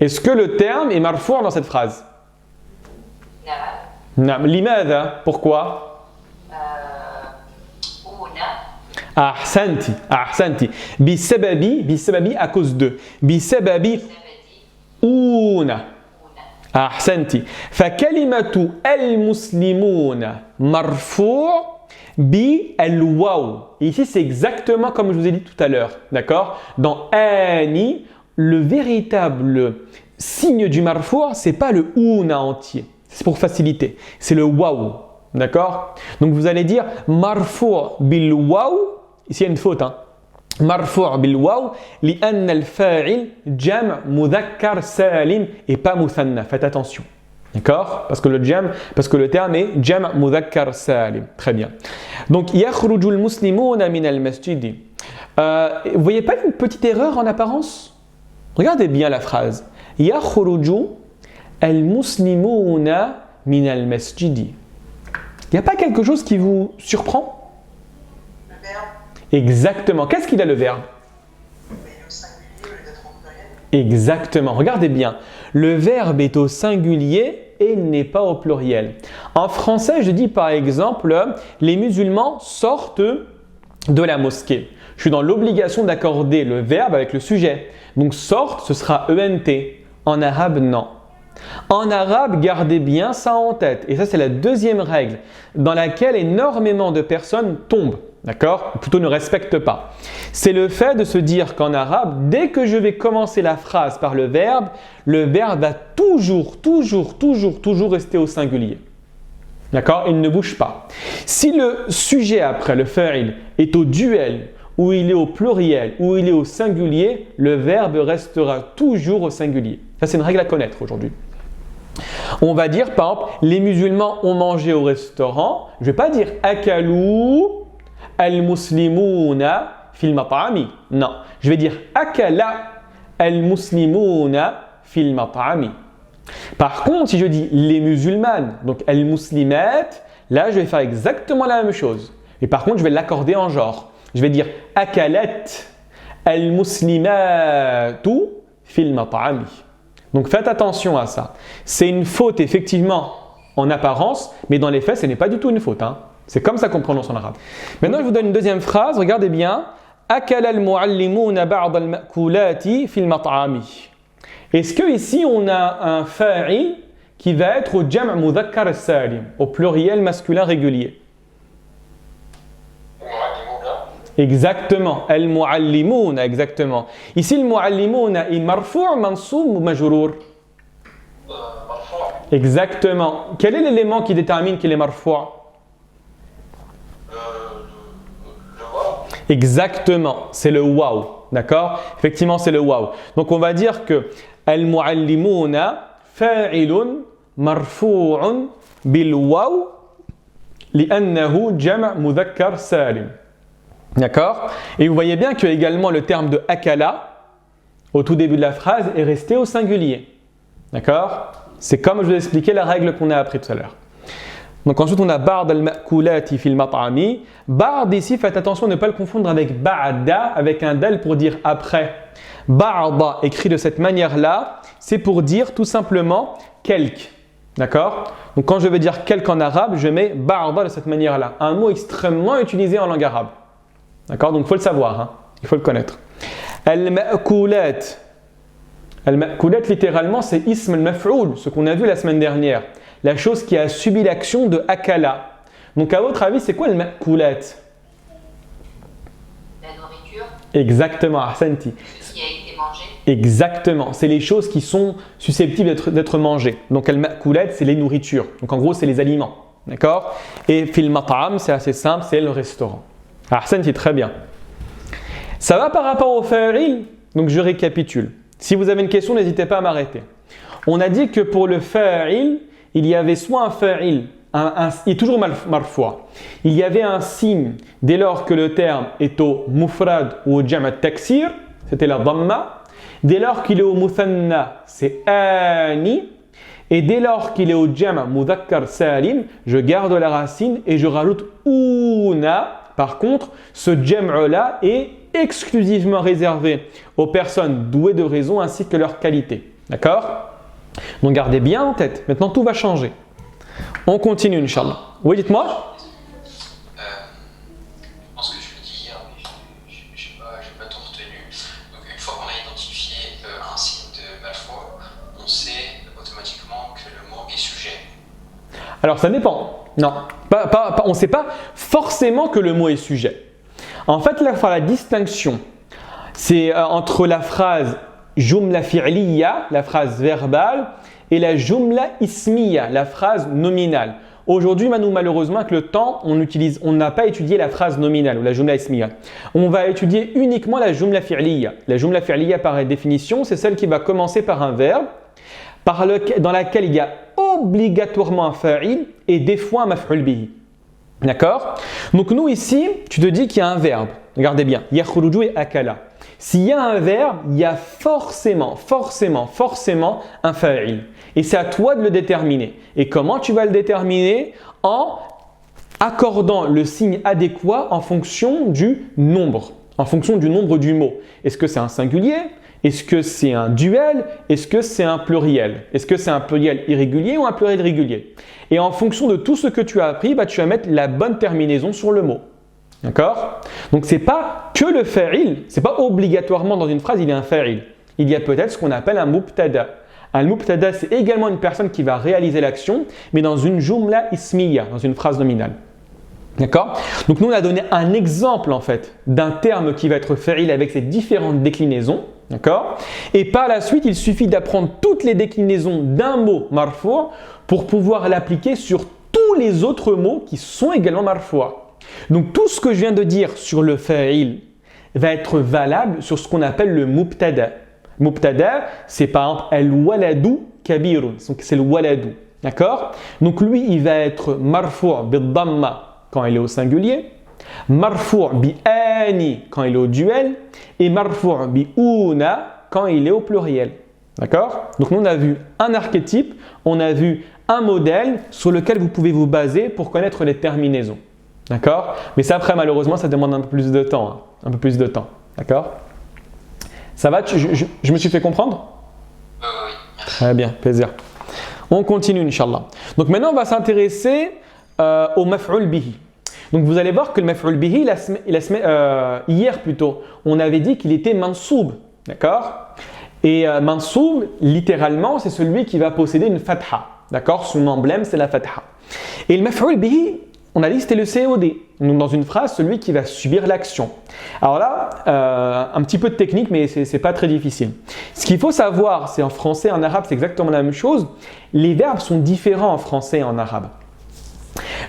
[SPEAKER 1] Est-ce que le terme est marfou' dans cette phrase?
[SPEAKER 2] نعم.
[SPEAKER 1] لماذا? Pourquoi? أحسنتي. بسبب à cause de. بسبب أونا. أحسنتي. فكلمة المسلمون مرفوع بالواو. Ici, c'est exactement comme je vous ai dit tout à l'heure. D'accord? Dans ani, le véritable signe du marfou', ce n'est pas le ouna entier. C'est pour faciliter. C'est le waw. D'accord? Donc vous allez dire marfou' bil waw. Ici, il y a une faute. Marfou' bil waw li'anna al-fa'il jam' mudhakkar salim et pas muthanna. Faites attention. D'accord? Parce que le terme est jam' mudhakkar salim. Très bien. Donc yakhrujul muslimuna min al-masjidi. Vous voyez pas une petite erreur en apparence? Regardez bien la phrase. Yakhruju al-muslimuna min al-masjidi. Il n'y a pas quelque chose qui vous surprend?
[SPEAKER 4] Le verbe.
[SPEAKER 1] Exactement. Qu'est-ce qu'il a le verbe?
[SPEAKER 4] Mais il est au singulier au lieu d'être au pluriel.
[SPEAKER 1] Exactement. Regardez bien. Le verbe est au singulier et il n'est pas au pluriel. En français, je dis par exemple, les musulmans sortent de la mosquée. Je suis dans l'obligation d'accorder le verbe avec le sujet. Donc sortent, ce sera ENT. En arabe, non. En arabe, gardez bien ça en tête. Et ça, c'est la deuxième règle dans laquelle énormément de personnes tombent. D'accord? Ou plutôt ne respectent pas. C'est le fait de se dire qu'en arabe, dès que je vais commencer la phrase par le verbe va toujours rester au singulier. D'accord? Il ne bouge pas. Si le sujet après, le fa'il, est au duel, ou il est au pluriel, ou il est au singulier, le verbe restera toujours au singulier. Ça, c'est une règle à connaître aujourd'hui. On va dire, par exemple, les musulmans ont mangé au restaurant. Je ne vais pas dire akalou al-muslimuna fil mat'ami. Non, je vais dire akala al-muslimuna fil mat'ami. Par contre, si je dis les musulmanes, donc al-muslimat, là, je vais faire exactement la même chose. Et par contre, je vais l'accorder en genre. Je vais dire akalat al-muslimatu fil mat'ami. Donc faites attention à ça. C'est une faute effectivement en apparence, mais dans les faits, ce n'est pas du tout une faute. C'est comme ça qu'on prononce en arabe. Maintenant, je vous donne une deuxième phrase. Regardez bien. Akala al-muallimuna ba'd al-ma'kulati fil mat'ami. Est-ce que ici on a un fa'il qui va être au jam' mudhakkar salim, au pluriel masculin régulier? Exactement, al-muallimuna, exactement. Ici, le muallimuna est marfou', mansoub ou majrour?
[SPEAKER 3] Marfou'.
[SPEAKER 1] Exactement. Quel est l'élément qui détermine qu'il est marfou'?
[SPEAKER 3] Le waw.
[SPEAKER 1] Exactement, c'est le waw. D'accord? Effectivement, c'est le waw. Donc, on va dire que al-muallimuna fa'ilun marfu'un bil waw li'annahu jam' mudhakkar salim. D'accord? Et vous voyez bien que également le terme de akala, au tout début de la phrase, est resté au singulier. D'accord? C'est comme je vous ai expliqué la règle qu'on a appris tout à l'heure. Donc ensuite on a ba'd al-ma'kulati fil mat'ami. Ba'd ici, faites attention de ne pas le confondre avec ba'da, avec un dal pour dire après. Ba'da écrit de cette manière-là, c'est pour dire tout simplement quelque. D'accord? Donc quand je veux dire quelque en arabe, je mets ba'da de cette manière-là. Un mot extrêmement utilisé en langue arabe. D'accord? Donc il faut le savoir, hein? Il faut le connaître. Al-ma'kulat. Al-ma'kulat, littéralement, c'est ism al-maf'oul, ce qu'on a vu la semaine dernière. La chose qui a subi l'action de akala. Donc à votre avis, c'est quoi le ma'kulat?
[SPEAKER 2] La nourriture,
[SPEAKER 1] Exactement, ahsanti.
[SPEAKER 2] ce qui a été mangé.
[SPEAKER 1] Exactement, c'est les choses qui sont susceptibles d'être mangées. Donc al-ma'kulat, c'est les nourritures. Donc en gros, c'est les aliments. D'accord? Et fil mat'am, c'est assez simple, c'est le restaurant. Ahsanti, très bien. Ça va par rapport au fa'il? Donc je récapitule. Si vous avez une question, n'hésitez pas à m'arrêter. On a dit que pour le fa'il, il y avait soit un fa'il, il est toujours marfoua. Il y avait un signe dès lors que le terme est au mufrad ou au jam' al-taksir, c'était la dhamma. Dès lors qu'il est au muthanna, c'est ani. Et dès lors qu'il est au jam' mudhakkar salim, je garde la racine et je rajoute una. Par contre, ce jam'-là est exclusivement réservé aux personnes douées de raison ainsi que leur qualité. D'accord? Donc gardez bien en tête. Maintenant, tout va changer. On continue, Inch'Allah. Oui, dites-moi.
[SPEAKER 5] Je pense que je l'ai dit hier, mais je n'ai pas tout retenu. Donc, une fois qu'on a identifié un signe de malfoi, on sait automatiquement que le mot est sujet.
[SPEAKER 1] Alors, ça dépend. Non, on ne sait pas forcément que le mot est sujet. En fait, là, il faut faire la distinction. C'est entre la phrase jumla fi'liya, la phrase verbale, et la jumla ismiya, la phrase nominale. Aujourd'hui, malheureusement, avec le temps, on n'a pas étudié la phrase nominale ou la jumla ismiya. On va étudier uniquement la jumla fi'liya. La jumla fi'liya, par définition, c'est celle qui va commencer par un verbe, dans laquelle il y a obligatoirement un fa'il et des fois un maf'ul bihi. D'accord? Donc nous ici, tu te dis qu'il y a un verbe. Regardez bien. Yakhruju et akala. S'il y a un verbe, il y a forcément un fa'il. Et c'est à toi de le déterminer. Et comment tu vas le déterminer? En accordant le signe adéquat en fonction du nombre. En fonction du nombre du mot. Est-ce que c'est un singulier? Est-ce que c'est un duel? Est-ce que c'est un pluriel? Est-ce que c'est un pluriel irrégulier ou un pluriel régulier? Et en fonction de tout ce que tu as appris, tu vas mettre la bonne terminaison sur le mot. D'accord? Donc, ce n'est pas que le fa'il, ce n'est pas obligatoirement dans une phrase, il y a un fa'il. Il y a peut-être ce qu'on appelle un mubtada. Un mubtada, c'est également une personne qui va réaliser l'action, mais dans une jumla ismiya, dans une phrase nominale. D'accord? Donc, nous, on a donné un exemple en fait d'un terme qui va être fa'il avec ses différentes déclinaisons. D'accord? Et par la suite, il suffit d'apprendre toutes les déclinaisons d'un mot marfou' pour pouvoir l'appliquer sur tous les autres mots qui sont également marfou'. Donc tout ce que je viens de dire sur le fa'il va être valable sur ce qu'on appelle le mubtada. Mubtada, c'est par exemple al-waladu kabirun, donc c'est le waladu. D'accord? Donc lui, il va être marfou' bid-damma quand il est au singulier, marfou' bi-ani quand il est au duel et marfou' bi-una quand il est au pluriel. D'accord? Donc nous, on a vu un archétype, on a vu un modèle sur lequel vous pouvez vous baser pour connaître les terminaisons. D'accord? Mais ça, après, malheureusement, ça demande un peu plus de temps. Un peu plus de temps. D'accord? Ça va? Je me suis fait comprendre?
[SPEAKER 5] Oui, merci.
[SPEAKER 1] Très bien, plaisir. On continue, Inch'Allah. Donc maintenant, on va s'intéresser au maf'ul bihi. Donc vous allez voir que le maf'ul bihi, hier plutôt, on avait dit qu'il était mansoub. D'accord? Et mansoub, littéralement, c'est celui qui va posséder une fatha. D'accord? Son emblème, c'est la fatha. Et le maf'ul bihi, on a dit que c'était le COD. Donc dans une phrase, celui qui va subir l'action. Alors là, un petit peu de technique, mais ce n'est pas très difficile. Ce qu'il faut savoir, c'est en français et en arabe, c'est exactement la même chose. Les verbes sont différents en français et en arabe.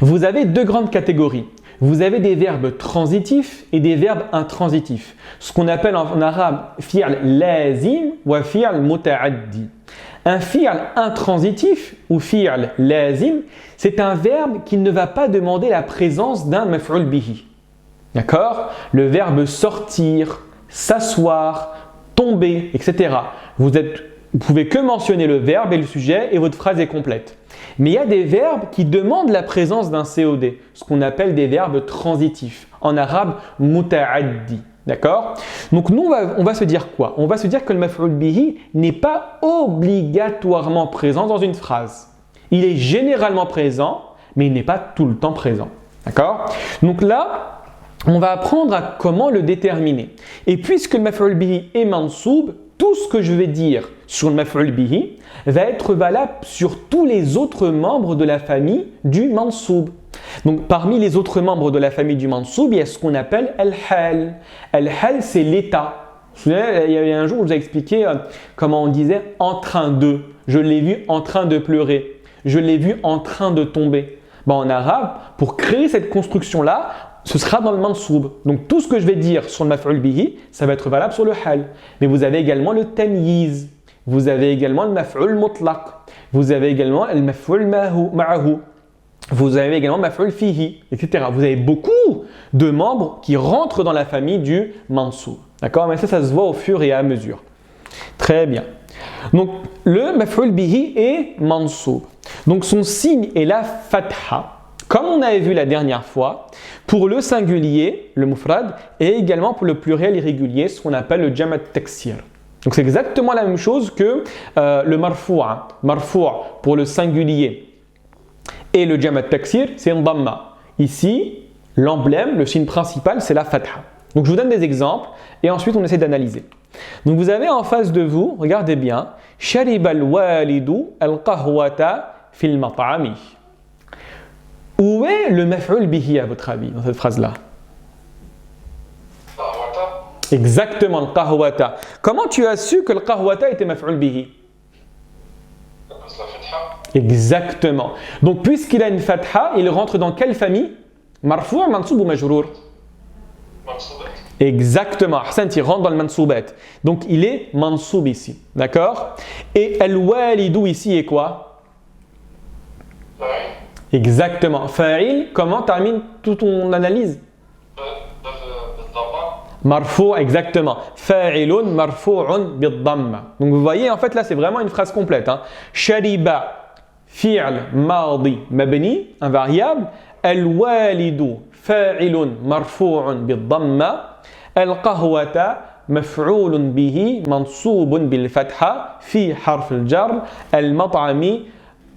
[SPEAKER 1] Vous avez deux grandes catégories. Vous avez des verbes transitifs et des verbes intransitifs. Ce qu'on appelle en arabe fi'l lazim ou fi'l muta'addi. Un fi'l intransitif ou fi'l lazim, c'est un verbe qui ne va pas demander la présence d'un maf'ul bihi. D'accord? Le verbe sortir, s'asseoir, tomber, etc. Vous pouvez que mentionner le verbe et le sujet et votre phrase est complète. Mais il y a des verbes qui demandent la présence d'un COD, ce qu'on appelle des verbes transitifs. En arabe, muta'addi. D'accord? Donc nous, on va se dire quoi? On va se dire que le maf'ul bihi n'est pas obligatoirement présent dans une phrase. Il est généralement présent, mais il n'est pas tout le temps présent. D'accord? Donc là, on va apprendre à comment le déterminer. Et puisque le maf'ul bihi est mansoub, tout ce que je vais dire sur le maf'ul bihi va être valable sur tous les autres membres de la famille du mansoub. Donc parmi les autres membres de la famille du mansoub, il y a ce qu'on appelle al-hal. Al-hal, c'est l'état. Vous vous souvenez, il y avait un jour où je vous ai expliqué comment on disait en train de. Je l'ai vu en train de pleurer. Je l'ai vu en train de tomber. Ben, en arabe, pour créer cette construction-là, ce sera dans le mansoub. Donc tout ce que je vais dire sur le maf'ul bihi, ça va être valable sur le hal. Mais vous avez également le tamyiz. Vous avez également le maf'ul mutlaq. Vous avez également le maf'ul ma'ahu. Vous avez également maf'ul fihi, etc. Vous avez beaucoup de membres qui rentrent dans la famille du mansoub. D'accord? Mais ça se voit au fur et à mesure. Très bien. Donc, le maf'ul bihi est mansoub. Donc, son signe est la fatha. Comme on avait vu la dernière fois, pour le singulier, le mufrad, et également pour le pluriel irrégulier, ce qu'on appelle le jam' at-taksir. Donc, c'est exactement la même chose que le marfou'a. Marfou' pour le singulier et le jam' at-taksir, c'est un dhamma. Ici, l'emblème, le signe principal, c'est la fatha. Donc, je vous donne des exemples et ensuite on essaie d'analyser. Donc, vous avez en face de vous, regardez bien, Shariba al-walidu al-qahwata fil mat'ami. Où est le maf'ul bihi à votre avis dans cette phrase-là? Exactement, le qahwata. Comment tu as su que le qahwata était maf'ul bihi? Exactement. Donc, puisqu'il a une fatha, il rentre dans quelle famille? Marfou', mansoub ou majrour? Exactement. Ahsan, il rentre dans le mansoubat. Donc, il est mansoub ici. D'accord? Et al-walidou ici est quoi? Exactement. Fa'il, comment termine toute ton analyse? Marfou', exactement. Fa'ilun marfou'un bid-damma. Donc, vous voyez, en fait, là, c'est vraiment une phrase complète. Shariba. Fi'l madi mabni, un variable. Al-walidu fa'ilun marfu'un bid-damma. Al-qahwata maf'ulun bihi mansoubun bil-fatha fi harf al-jar. Al-mat'ami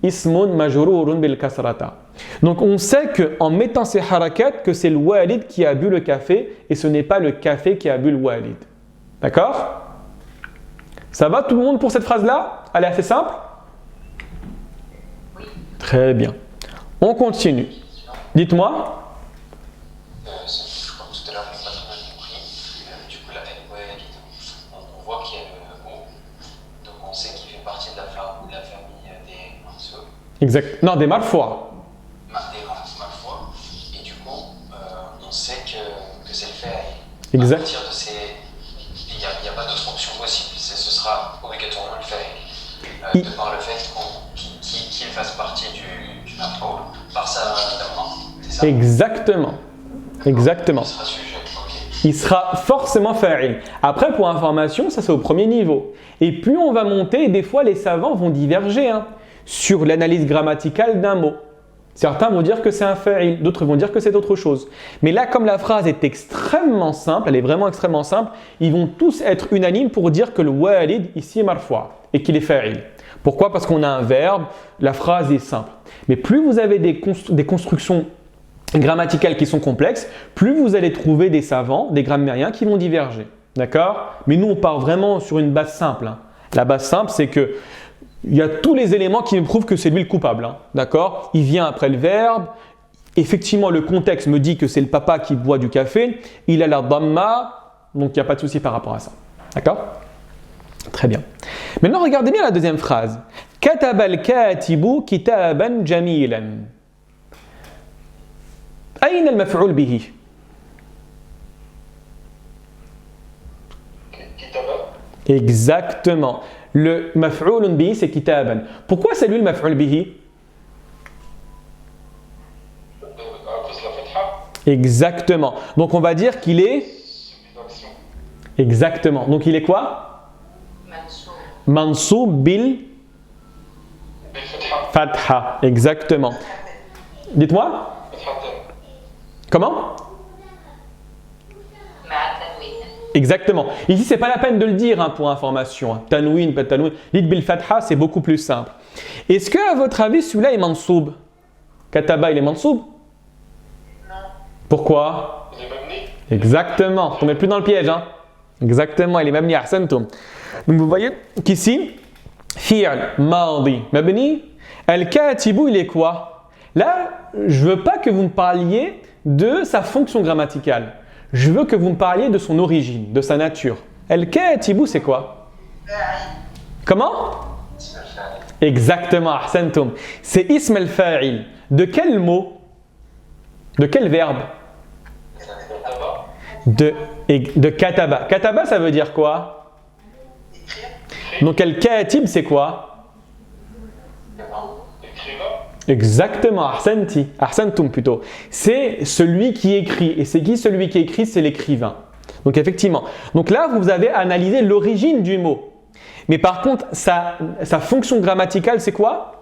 [SPEAKER 1] ismun majrurun bil-kasrata. Donc on sait qu'en mettant ces harakats que c'est le walid qui a bu le café et ce n'est pas le café qui a bu le walid. D'accord? Ça va tout le monde pour cette phrase-là? Elle est assez simple? Très bien. On continue. Dites-moi.
[SPEAKER 5] Je crois que tout à l'heure, je n'ai pas très bien compris. Du coup, là, on voit qu'il y a le O. Donc, on sait qu'il fait partie de la famille des mansoub.
[SPEAKER 1] Exact. Non, des marfois.
[SPEAKER 5] Des marfois. Et du coup, on sait que c'est le fait.
[SPEAKER 1] Exact.
[SPEAKER 5] À partir de ces. Il n'y a pas d'autre option possible. Ce sera obligatoirement le fait. De par le fait qu'il fasse partie du marfou par sa damma. C'est ça?
[SPEAKER 1] Exactement. Exactement.
[SPEAKER 5] Il sera sujet. Okay.
[SPEAKER 1] Il sera forcément fa'il. Après, pour information, ça c'est au premier niveau. Et plus on va monter, des fois les savants vont diverger sur l'analyse grammaticale d'un mot. Certains vont dire que c'est un fa'il, d'autres vont dire que c'est autre chose. Mais là, comme la phrase est extrêmement simple, elle est vraiment extrêmement simple, ils vont tous être unanimes pour dire que le walid ici est marfoua et qu'il est fa'il. Pourquoi? Parce qu'on a un verbe, la phrase est simple. Mais plus vous avez des constructions grammaticales qui sont complexes, plus vous allez trouver des savants, des grammairiens qui vont diverger. D'accord? Mais nous, on part vraiment sur une base simple. La base simple, c'est que il y a tous les éléments qui me prouvent que c'est lui le coupable. D'accord? Il vient après le verbe. Effectivement, le contexte me dit que c'est le papa qui boit du café. Il a la dhamma, donc il n'y a pas de souci par rapport à ça. D'accord? Très bien. Maintenant, regardez bien la deuxième phrase. Kataba al-katibu kitaban jamilan. Aïna al-maf'ul bihi? Exactement. Le maf'ulun bihi, c'est kitaban. Pourquoi c'est lui le maf'ul bihi? Exactement. Donc on va dire qu'il est. Exactement. Donc il est quoi? Mansoub bil fatha. Exactement. Dites-moi. Comment? Exactement. Ici, c'est pas la peine de le dire hein, pour information. Hein. Tanwin, pas tanwin. L'id bil fatha, c'est beaucoup plus simple. Est-ce que, à votre avis, celui-là est mansoub? Kataba, il est mansoub?
[SPEAKER 4] Non.
[SPEAKER 1] Pourquoi?
[SPEAKER 3] Il est mabni.
[SPEAKER 1] Exactement. Tombez plus dans le piège. Hein. Exactement, il est mabni ahsantum. Donc vous voyez qu'ici, fi'l, mardi, mabni, al-katibu, il est quoi? Là, je veux pas que vous me parliez de sa fonction grammaticale. Je veux que vous me parliez de son origine, de sa nature. Al-katibu, c'est quoi? Comment? Exactement, ahsantum. C'est ism al-fa'il. De quel mot? De quel verbe? De kataba. Kataba, ça veut dire quoi?
[SPEAKER 4] Écrire.
[SPEAKER 1] Donc al-katib, c'est quoi?
[SPEAKER 3] Écrivain.
[SPEAKER 1] Exactement, ahsanti. Ahsantum plutôt. C'est celui qui écrit. Et c'est qui celui qui écrit? C'est l'écrivain. Donc effectivement. Donc là, vous avez analysé l'origine du mot. Mais par contre, sa fonction grammaticale, c'est quoi?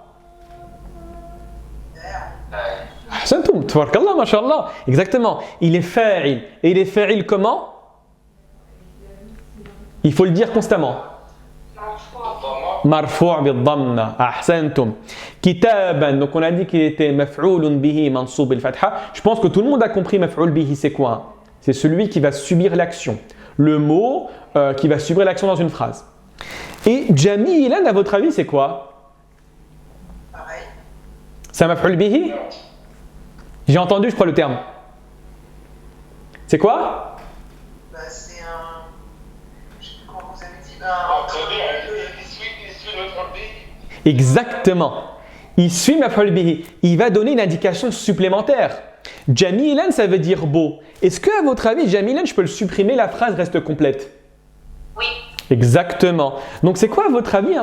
[SPEAKER 1] Ahsantum, tabarakallah, mashallah. Exactement. Il est fa'il. Et il est fa'il comment? Il faut le dire constamment. Marfou' bid-dhamma. Ahsantum. Kitaban. Donc on a dit qu'il était maf'oulun bihi mansoub bil-fatha. Je pense que tout le monde a compris maf'oul bihi, c'est quoi? C'est celui qui va subir l'action. Le mot qui va subir l'action dans une phrase. Et jamilan, à votre avis, c'est quoi?
[SPEAKER 4] Pareil.
[SPEAKER 1] C'est un maf'oul bihi? J'ai entendu, je crois, le terme. C'est quoi?
[SPEAKER 4] Bah, c'est un. Je sais plus comment vous avez dit.
[SPEAKER 3] Il suit notre pays.
[SPEAKER 1] Exactement. Il suit maf'oul bihi. Il va donner une indication supplémentaire. Jamilan, ça veut dire beau. Est-ce que, à votre avis, jamilan, je peux le supprimer, la phrase reste complète?
[SPEAKER 2] Oui.
[SPEAKER 1] Exactement. Donc, c'est quoi, à votre avis,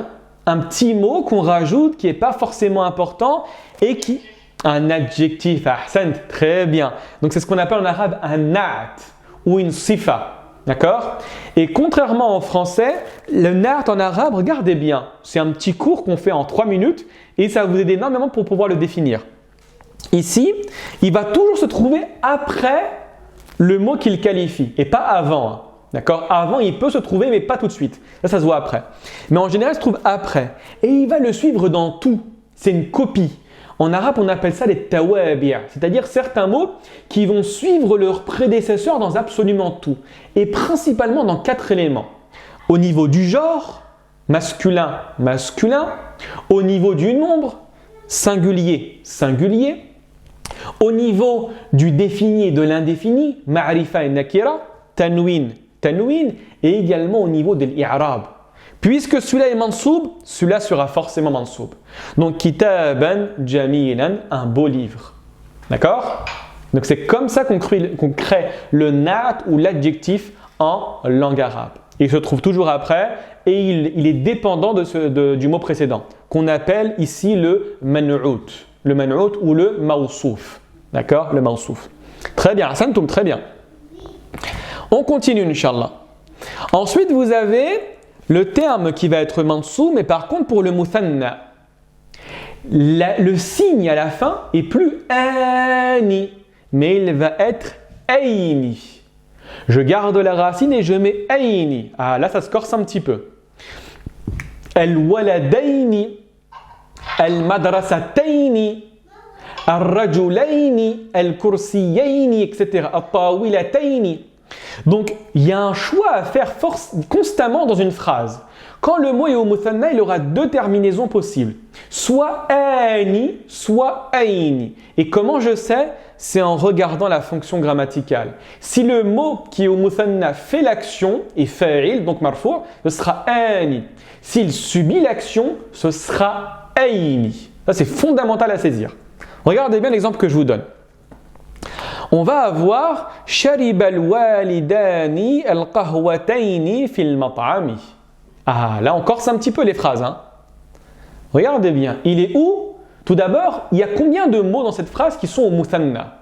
[SPEAKER 1] un petit mot qu'on rajoute qui n'est pas forcément important et qui. Un adjectif, ahsant, très bien. Donc c'est ce qu'on appelle en arabe un na'at ou une sifa. D'accord? Et contrairement en français, le na'at en arabe, regardez bien, c'est un petit cours qu'on fait en 3 minutes et ça va vous aider énormément pour pouvoir le définir. Ici, il va toujours se trouver après le mot qu'il qualifie et pas avant. Hein. D'accord? Avant, il peut se trouver, mais pas tout de suite. Ça se voit après. Mais en général, il se trouve après. Et il va le suivre dans tout. C'est une copie. En arabe, on appelle ça les tawabi', c'est-à-dire certains mots qui vont suivre leurs prédécesseurs dans absolument tout, et principalement dans 4 éléments. Au niveau du genre, masculin, masculin. Au niveau du nombre, singulier, singulier. Au niveau du défini et de l'indéfini, ma'rifa et nakira, tanwin, tanwin. Et également au niveau de l'i'rab. Puisque celui-là est mansoub, celui-là sera forcément mansoub. Donc, kitaban jamilan, un beau livre. D'accord? Donc, c'est comme ça qu'on crée le na'at ou l'adjectif en langue arabe. Il se trouve toujours après et il est dépendant du mot précédent, qu'on appelle ici le man'out. Le man'out ou le mawsouf. D'accord? Le mawsouf. Très bien, Hassantoum, très bien. On continue, Inch'Allah. Ensuite, vous avez le terme qui va être mansou, mais par contre pour le muthanna, le signe à la fin est plus ani, mais il va être aini. Je garde la racine et je mets aini. Ah là, ça se corse un petit peu. Al-waladaini, al-madrasataini, al-rajulaini, al-kursiyaini, etc. Al-tawilataini. Donc, il y a un choix à faire constamment dans une phrase. Quand le mot est au muthanna, il aura 2 terminaisons possibles. Soit ani, soit aini. Et comment je sais? C'est en regardant la fonction grammaticale. Si le mot qui est au muthanna fait l'action, et fa'il, donc marfou', ce sera ani. S'il subit l'action, ce sera aini. Ça, c'est fondamental à saisir. Regardez bien l'exemple que je vous donne. On va avoir Sharib al-walidani al-qahwataini fil mat'ami. Ah, là on corse un petit peu les phrases. Hein. Regardez bien. Il est où? Tout d'abord, il y a combien de mots dans cette phrase qui sont au muthanna?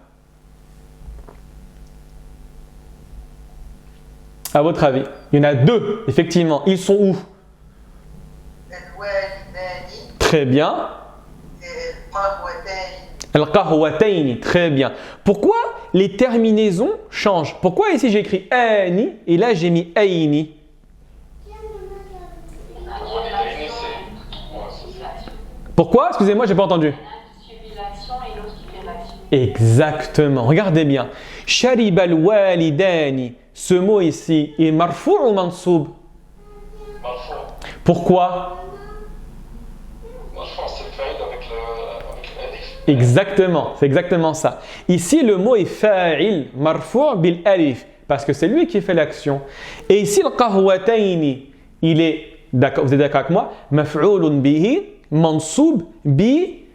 [SPEAKER 1] À votre avis? Il y en a 2, effectivement. Ils sont où?
[SPEAKER 4] Al-walidani
[SPEAKER 1] Très bien.
[SPEAKER 4] et al-qahwataini.
[SPEAKER 1] Al-qahwataini, très bien. Pourquoi les terminaisons changent. Pourquoi ici j'ai écrit ani et là j'ai mis aini? Pourquoi? Excusez-moi, j'ai pas entendu.
[SPEAKER 2] Il y en a un qui subit l'action et l'autre qui fait l'action.
[SPEAKER 1] Exactement. Regardez bien. Shariba al-walidani. Ce mot ici est marfou ou mansoub?
[SPEAKER 3] Marfou.
[SPEAKER 1] Pourquoi?
[SPEAKER 3] Marfou, c'est le fa'il avec l'alif.
[SPEAKER 1] Exactement, c'est exactement ça. Ici, le mot est fa'il, marfou' bil alif, parce que c'est lui qui fait l'action. Et ici, le qahwatayni, il est, d'accord, vous êtes d'accord avec moi? Maf'oulun bihi, mansoub bi,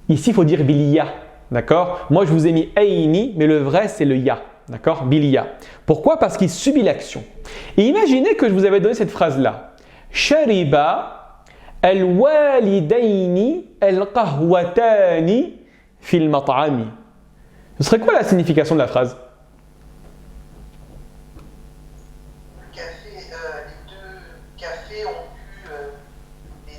[SPEAKER 1] ici il faut dire bil ya, d'accord? Moi je vous ai mis aini, mais le vrai c'est le ya, d'accord? Bil ya. Pourquoi? Parce qu'il subit l'action. Et imaginez que je vous avais donné cette phrase-là. Shariba al-walidayni al-qahwatani fil mat'ami. Ce serait quoi la signification de la phrase?
[SPEAKER 4] Le café, les deux cafés ont bu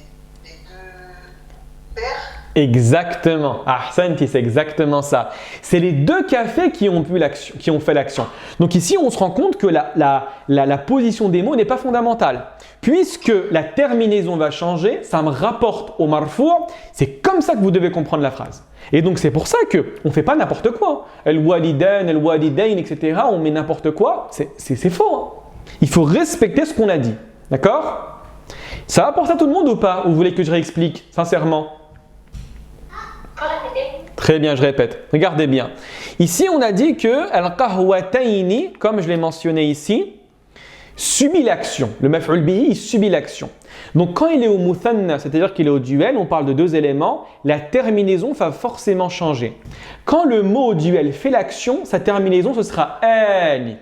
[SPEAKER 4] les deux pères.
[SPEAKER 1] Exactement. Ahsanti, c'est exactement ça. C'est les deux cafés qui ont fait l'action. Donc ici, on se rend compte que la position des mots n'est pas fondamentale. Puisque la terminaison va changer, ça me rapporte au marfou', c'est comme ça que vous devez comprendre la phrase. Et donc c'est pour ça qu'on ne fait pas n'importe quoi. El-walidan, el-walidain, etc. On met n'importe quoi, c'est faux. Hein. Il faut respecter ce qu'on a dit. D'accord? Ça va pour ça tout le monde ou pas? Ou vous voulez que je réexplique sincèrement? Très bien, je répète. Regardez bien. Ici, on a dit que al-qahwatayni, comme je l'ai mentionné ici, subit l'action. Le maf'ul bihi, il subit l'action. Donc, quand il est au muthanna, c'est-à-dire qu'il est au duel, on parle de deux éléments, la terminaison va forcément changer. Quand le mot au duel fait l'action, sa terminaison, ce sera ani.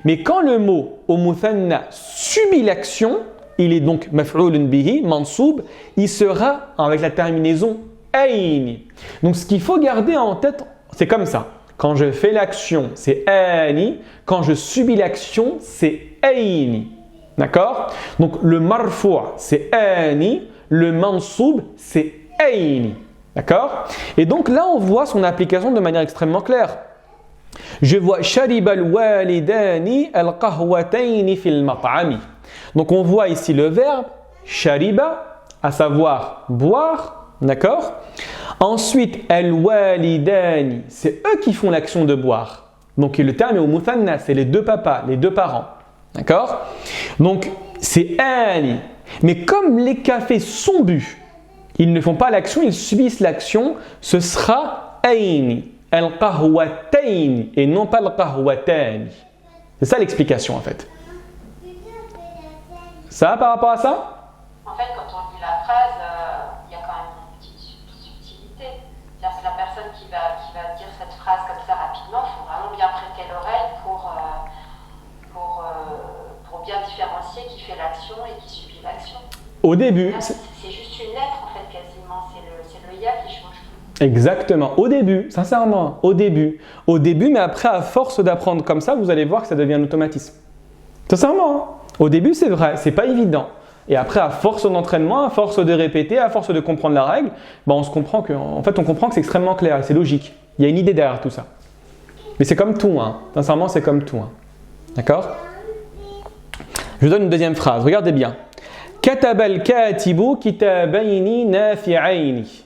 [SPEAKER 1] Mais quand le mot au muthanna subit l'action, il est donc maf'ulun bihi, mansoub, il sera avec la terminaison aini. Donc, ce qu'il faut garder en tête, c'est comme ça. Quand je fais l'action, c'est ani. Quand je subis l'action, c'est aini. D'accord? Donc, le marfou', c'est ani. Le mansoub, c'est aini. D'accord? Et donc, là, on voit son application de manière extrêmement claire. Je vois shariba al-walidani al-qahwatayni fil mat'ami. Donc, on voit ici le verbe shariba, à savoir boire. D'accord? Ensuite, al-walidani, c'est eux qui font l'action de boire. Donc le terme est au muthanna, c'est les deux papas, les deux parents. D'accord? Donc c'est ani. Mais comme les cafés sont bu, ils ne font pas l'action, ils subissent l'action, ce sera aini, al-qahwatayni et non pas al-qahwatani. C'est ça l'explication en fait. Ça par rapport à ça?
[SPEAKER 2] En fait, quand on lit la phrase, il y a quand même une petite subtilité. C'est la personne qui va dire cette phrase comme ça rapidement, il faut vraiment bien prêter l'oreille pour bien différencier qui fait l'action et qui subit l'action.
[SPEAKER 1] Au début,
[SPEAKER 2] c'est juste une lettre en fait quasiment, c'est le ya qui change tout.
[SPEAKER 1] Exactement, au début, sincèrement, au début, mais après à force d'apprendre comme ça, vous allez voir que ça devient un automatisme. Sincèrement, hein. Au début c'est vrai, c'est pas évident. Et après, à force d'entraînement, à force de répéter, à force de comprendre la règle, on comprend que c'est extrêmement clair et c'est logique. Il y a une idée derrière tout ça. Mais c'est comme tout, hein. Sincèrement, c'est comme tout. Hein. D'accord? Je vous donne une deuxième phrase. Regardez bien. Kataba al-katibu kitabayni nafi'ayni.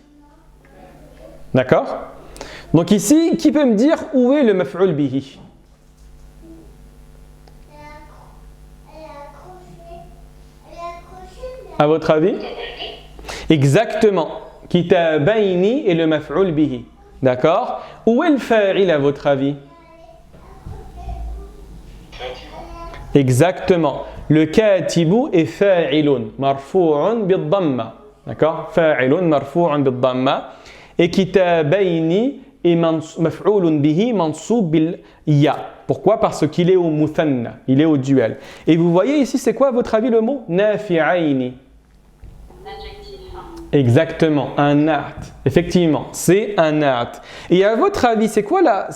[SPEAKER 1] D'accord? Donc ici, qui peut me dire où est le maf'ul bihi? À votre avis? Exactement. Kitabayni est le maf'ul bihi. D'accord? Où est le fa'il à votre avis? Exactement. Le katibu est fa'ilun marfu'un bid-damma. D'accord? Fa'ilun marfu'un bid-damma. Et kitabayni est maf'ulun bihi mansoub bil ya. Pourquoi? Parce qu'il est au muthanna, il est au duel. Et vous voyez ici, c'est quoi à votre avis le mot? Nafi'ayni. Exactement, un naat. Effectivement, c'est un naat. Et à votre avis, c'est quoi là?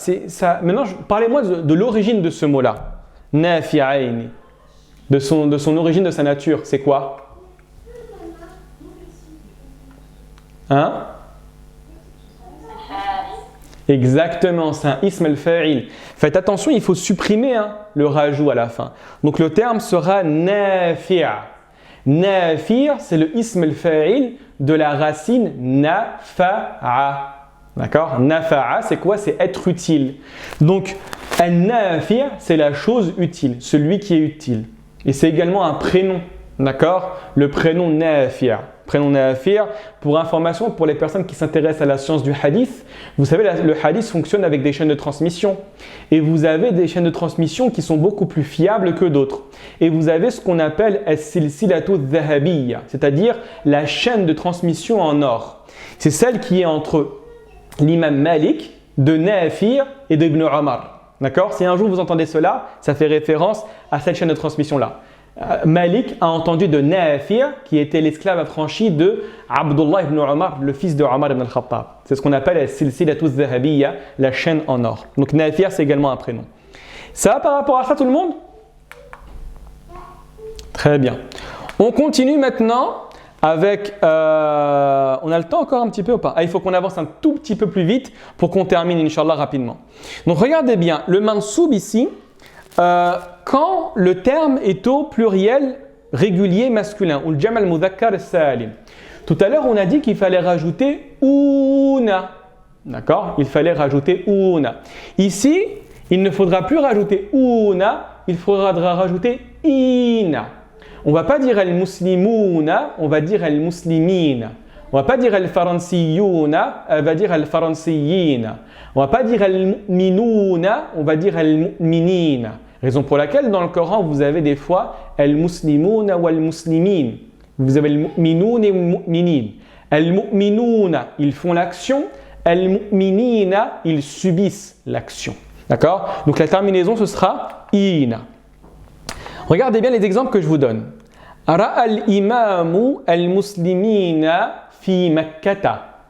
[SPEAKER 1] Maintenant, parlez-moi de l'origine de ce mot-là. Nafi'ayni. De son origine, de sa nature, c'est quoi? Hein? Exactement, c'est un ism al-fa'il. Faites attention, il faut supprimer le rajout à la fin. Donc le terme sera nafi'. Nafi', c'est le ism al-fa'il de la racine nafa'a. D'accord? Nafa'a, c'est quoi? C'est être utile. Donc, an-nafi', c'est la chose utile, celui qui est utile. Et c'est également un prénom. D'accord? Le prénom nafi'. Prénom nafi', pour information, pour les personnes qui s'intéressent à la science du hadith, vous savez, le hadith fonctionne avec des chaînes de transmission. Et vous avez des chaînes de transmission qui sont beaucoup plus fiables que d'autres. Et vous avez ce qu'on appelle as-silsilatu dhahabiyya, c'est-à-dire la chaîne de transmission en or. C'est celle qui est entre l'imam Malik, de Nafi' et d'Ibn Omar. D'accord? Si un jour vous entendez cela, ça fait référence à cette chaîne de transmission-là. Malik a entendu de Nafi' qui était l'esclave affranchi de Abdullah ibn Omar, le fils de Omar ibn al-Khattab. C'est ce qu'on appelle la silsilatu dhahabiyya, la chaîne en or. Donc Nafi' c'est également un prénom. Ça va par rapport à ça tout le monde? Très bien. On continue maintenant avec, on a le temps encore un petit peu ou pas? Il faut qu'on avance un tout petit peu plus vite pour qu'on termine, Inch'Allah, rapidement. Donc regardez bien, le mansoub ici, quand le terme est au pluriel régulier masculin, ou le jamal mudhakkar salim. Tout à l'heure, on a dit qu'il fallait rajouter una. D'accord? Il fallait rajouter una. Ici, il ne faudra plus rajouter una, il faudra rajouter ina. On ne va pas dire al-muslimuna, on va dire al-muslimina. On ne va pas dire al-faransiyuna, on va dire al-faransiyina. On ne va pas dire al-mu'minuna, on va dire al-mu'minina. Raison pour laquelle dans le Coran, vous avez des fois al-muslimuna ou al-muslimin. Vous avez al-mu'minoun et al-mu'minin. Al-mu'minouna, ils font l'action. Al-mu'minina, ils subissent l'action. D'accord? Donc la terminaison, ce sera ina. Regardez bien les exemples que je vous donne. Ra'a al-imamu al-muslimina fi Makkata.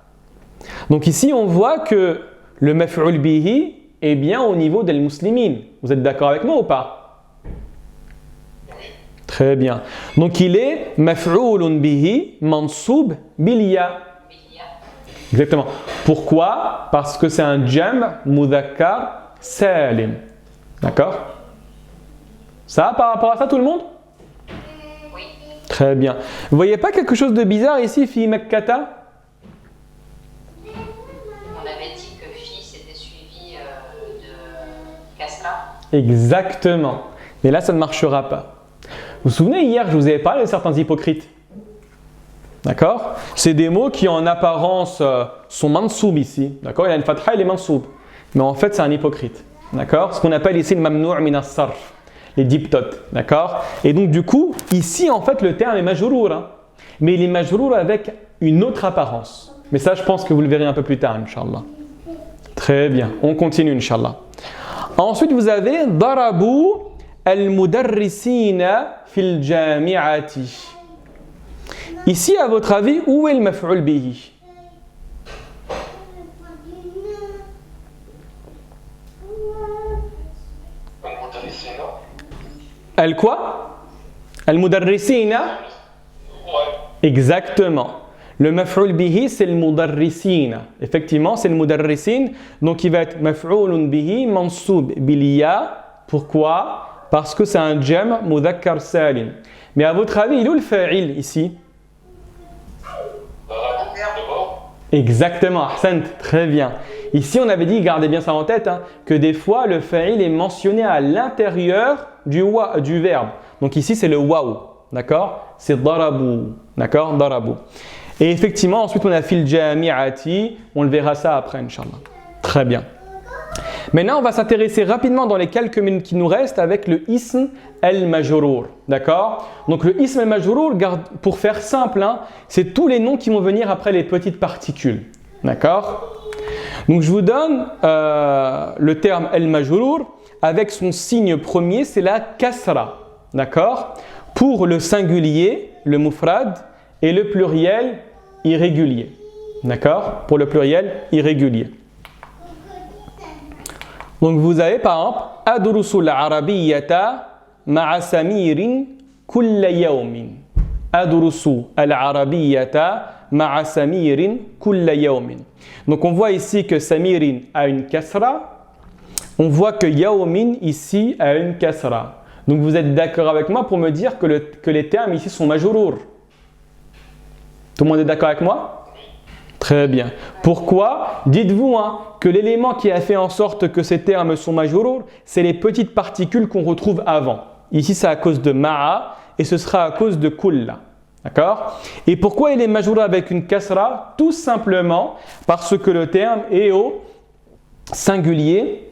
[SPEAKER 1] Donc ici, on voit que le maf'ul bihi est bien au niveau del muslimin. Vous êtes d'accord avec moi ou pas? Très bien. Donc il est maf'ulun bihi mansoub bilya. Exactement. Pourquoi? Parce que c'est un jam mudhakkar salim. D'accord? Ça va par rapport à ça tout le monde?
[SPEAKER 2] Oui.
[SPEAKER 1] Très bien. Vous voyez pas quelque chose de bizarre ici, fi Makkata?
[SPEAKER 2] On avait dit que fi c'était suivi de kasra.
[SPEAKER 1] Exactement. Mais là, ça ne marchera pas. Vous vous souvenez, hier, je vous avais parlé de certains hypocrites. D'accord? C'est des mots qui, en apparence, sont mansoub ici. D'accord? Il y a une fatha, il est mansoub. Mais en fait, c'est un hypocrite. D'accord? Ce qu'on appelle ici le mamnou' min as-sarf. Les diptotes. D'accord? Et donc, du coup, ici, en fait, le terme est majrour. Mais il est majrour avec une autre apparence. Mais ça, je pense que vous le verrez un peu plus tard, Inch'Allah. Très bien. On continue, Inch'Allah. Ensuite, vous avez darabu al-mudarrisina fil jami'ati. Ici, à votre avis, où est le maf'ul bihi? Al quoi? Al-mudarrisina? Exactement. Le maf'ul bihi, c'est le mudarrisina. Effectivement, c'est le mudarrisin. Donc, il va être maf'ulun bihi mansoub biliya. Pourquoi? Parce que c'est un jam mudhakkar salim. Mais à votre avis, il est où le fa'il ici? Exactement, ahsant, très bien. Ici, on avait dit, gardez bien ça en tête, que des fois, le fa'il est mentionné à l'intérieur du verbe. Donc ici, c'est le waw, d'accord? C'est darabu, d'accord? Darabu. Et effectivement, ensuite, on a fil jami'ati, on le verra ça après, Inch'Allah. Très bien. Maintenant, on va s'intéresser rapidement dans les quelques minutes qui nous restent avec le ism al-majrour. D'accord? Donc le ism al-majrour, pour faire simple, c'est tous les noms qui vont venir après les petites particules. D'accord? Donc je vous donne le terme al-majrour avec son signe premier, c'est la kasra. D'accord? Pour le singulier, le mufrad, et le pluriel irrégulier. D'accord? Pour le pluriel irrégulier. Donc vous avez par exemple Adrusu al-arabiyyata ma'a samirin kulla yawmin. Adrusu al-arabiyyata ma'a samirin kulla yawmin. Donc on voit ici que samirin a une kasra. On voit que yawmin ici a une kasra. Donc vous êtes d'accord avec moi pour me dire que les termes ici sont majrour. Tout le monde est d'accord avec moi? Très bien. Pourquoi? Dites-vous que l'élément qui a fait en sorte que ces termes sont majrour, c'est les petites particules qu'on retrouve avant. Ici, c'est à cause de ma'a et ce sera à cause de kulla. D'accord? Et pourquoi il est majrour avec une kasra? Tout simplement parce que le terme est au singulier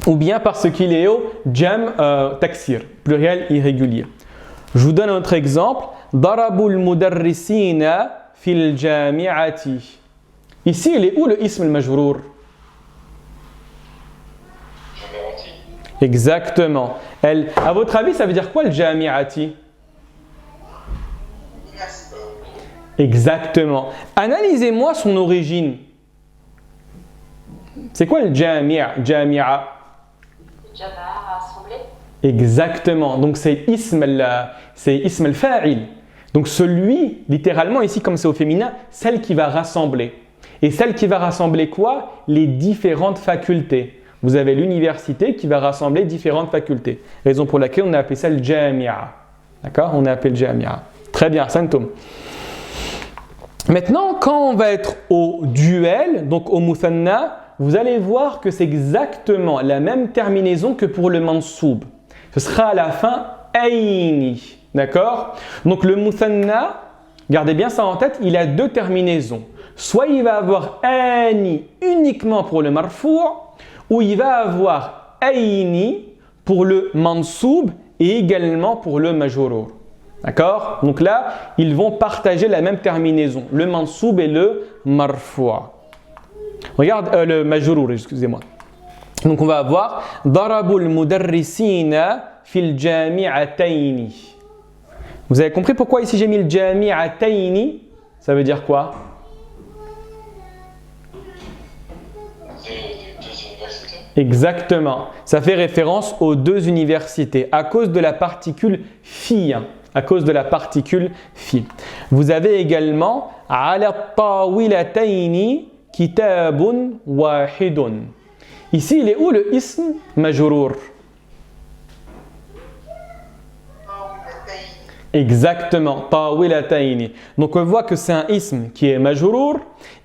[SPEAKER 1] ou bien parce qu'il est au jam taksir, pluriel irrégulier. Je vous donne un autre exemple. Darabul mudarrisina fil jami'ati. Ici, il est où le ism al-majrour?
[SPEAKER 3] Jami'ati.
[SPEAKER 1] Exactement. À votre avis, ça veut dire quoi le jami'ati? Exactement. Analysez-moi son origine. C'est quoi le jami'a?
[SPEAKER 2] Jama'a rassemblé.
[SPEAKER 1] Exactement. Donc c'est ism al-fa'il. Donc celui, littéralement ici comme c'est au féminin, celle qui va rassembler. Et celle qui va rassembler quoi? Les différentes facultés. Vous avez l'université qui va rassembler différentes facultés. Raison pour laquelle on a appelé ça le jami'a. D'accord? On a appelé le jami'a. Très bien, Santum. Maintenant, quand on va être au duel, donc au muthanna, vous allez voir que c'est exactement la même terminaison que pour le mansoub. Ce sera à la fin aini. D'accord? Donc le muthanna, gardez bien ça en tête, il a deux terminaisons. Soit il va avoir ani uniquement pour le marfou', ou il va avoir aini pour le mansoub et également pour le majrur. D'accord? Donc là, ils vont partager la même terminaison, le mansoub et le marfou'. Regarde le majrur, excusez-moi. Donc on va avoir darabul mudarrisina fil jami'ataini. Vous avez compris pourquoi ici j'ai mis le jami'ataini? Ça veut dire quoi? Exactement. Ça fait référence aux deux universités à cause de la particule fi. À cause de la particule fi. Vous avez également ala tawilataini kitabun wahidun. Ici, il est où le ism majrour? Exactement, tawilataini. Donc on voit que c'est un ism qui est majrour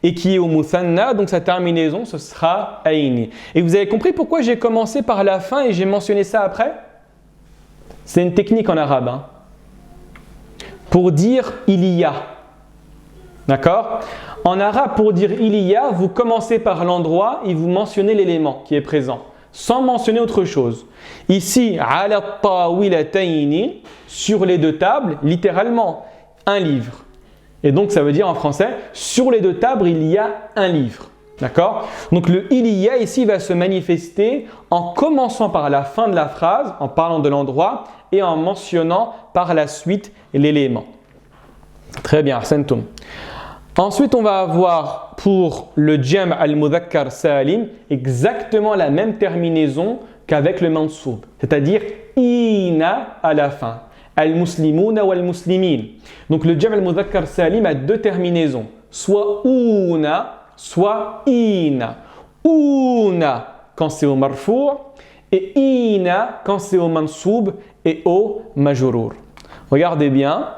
[SPEAKER 1] et qui est au muthanna, donc sa terminaison ce sera aini. Et vous avez compris pourquoi j'ai commencé par la fin et j'ai mentionné ça après? C'est une technique en arabe. Pour dire il y a. D'accord? En arabe, pour dire il y a, vous commencez par l'endroit et vous mentionnez l'élément qui est présent, sans mentionner autre chose. Ici, ala tawilataini, sur les deux tables, littéralement, un livre. Et donc, ça veut dire en français, sur les deux tables, il y a un livre. D'accord? Donc, le il y a ici va se manifester en commençant par la fin de la phrase, en parlant de l'endroit, et en mentionnant par la suite l'élément. Très bien, Ahsantum. Ensuite, on va avoir pour le jam' al-mudhakkar salim exactement la même terminaison qu'avec le mansoub, c'est-à-dire ina à la fin. Al-muslimuna wal-muslimin. Donc le jam' al-mudhakkar salim a deux terminaisons, soit una, soit ina. Una quand c'est au marfou' et ina quand c'est au mansoub et au majrur. Regardez bien.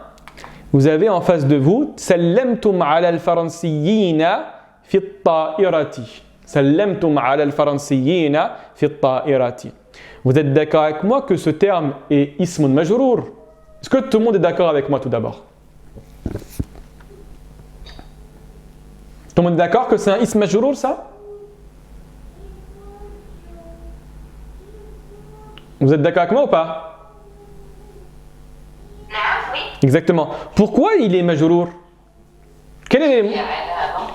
[SPEAKER 1] Vous avez en face de vous Sallamtum ala al-faransiyina fi at-ta'irati. Sallamtum ala al-faransiyina fi at-ta'irati. Vous êtes d'accord avec moi que ce terme est ismun majrour? Est-ce que tout le monde est d'accord avec moi tout d'abord? Tout le monde est d'accord que c'est un ism majrour ça? Vous êtes d'accord avec moi ou pas?
[SPEAKER 2] Oui.
[SPEAKER 1] Exactement. Pourquoi il est majrour? Quel est le...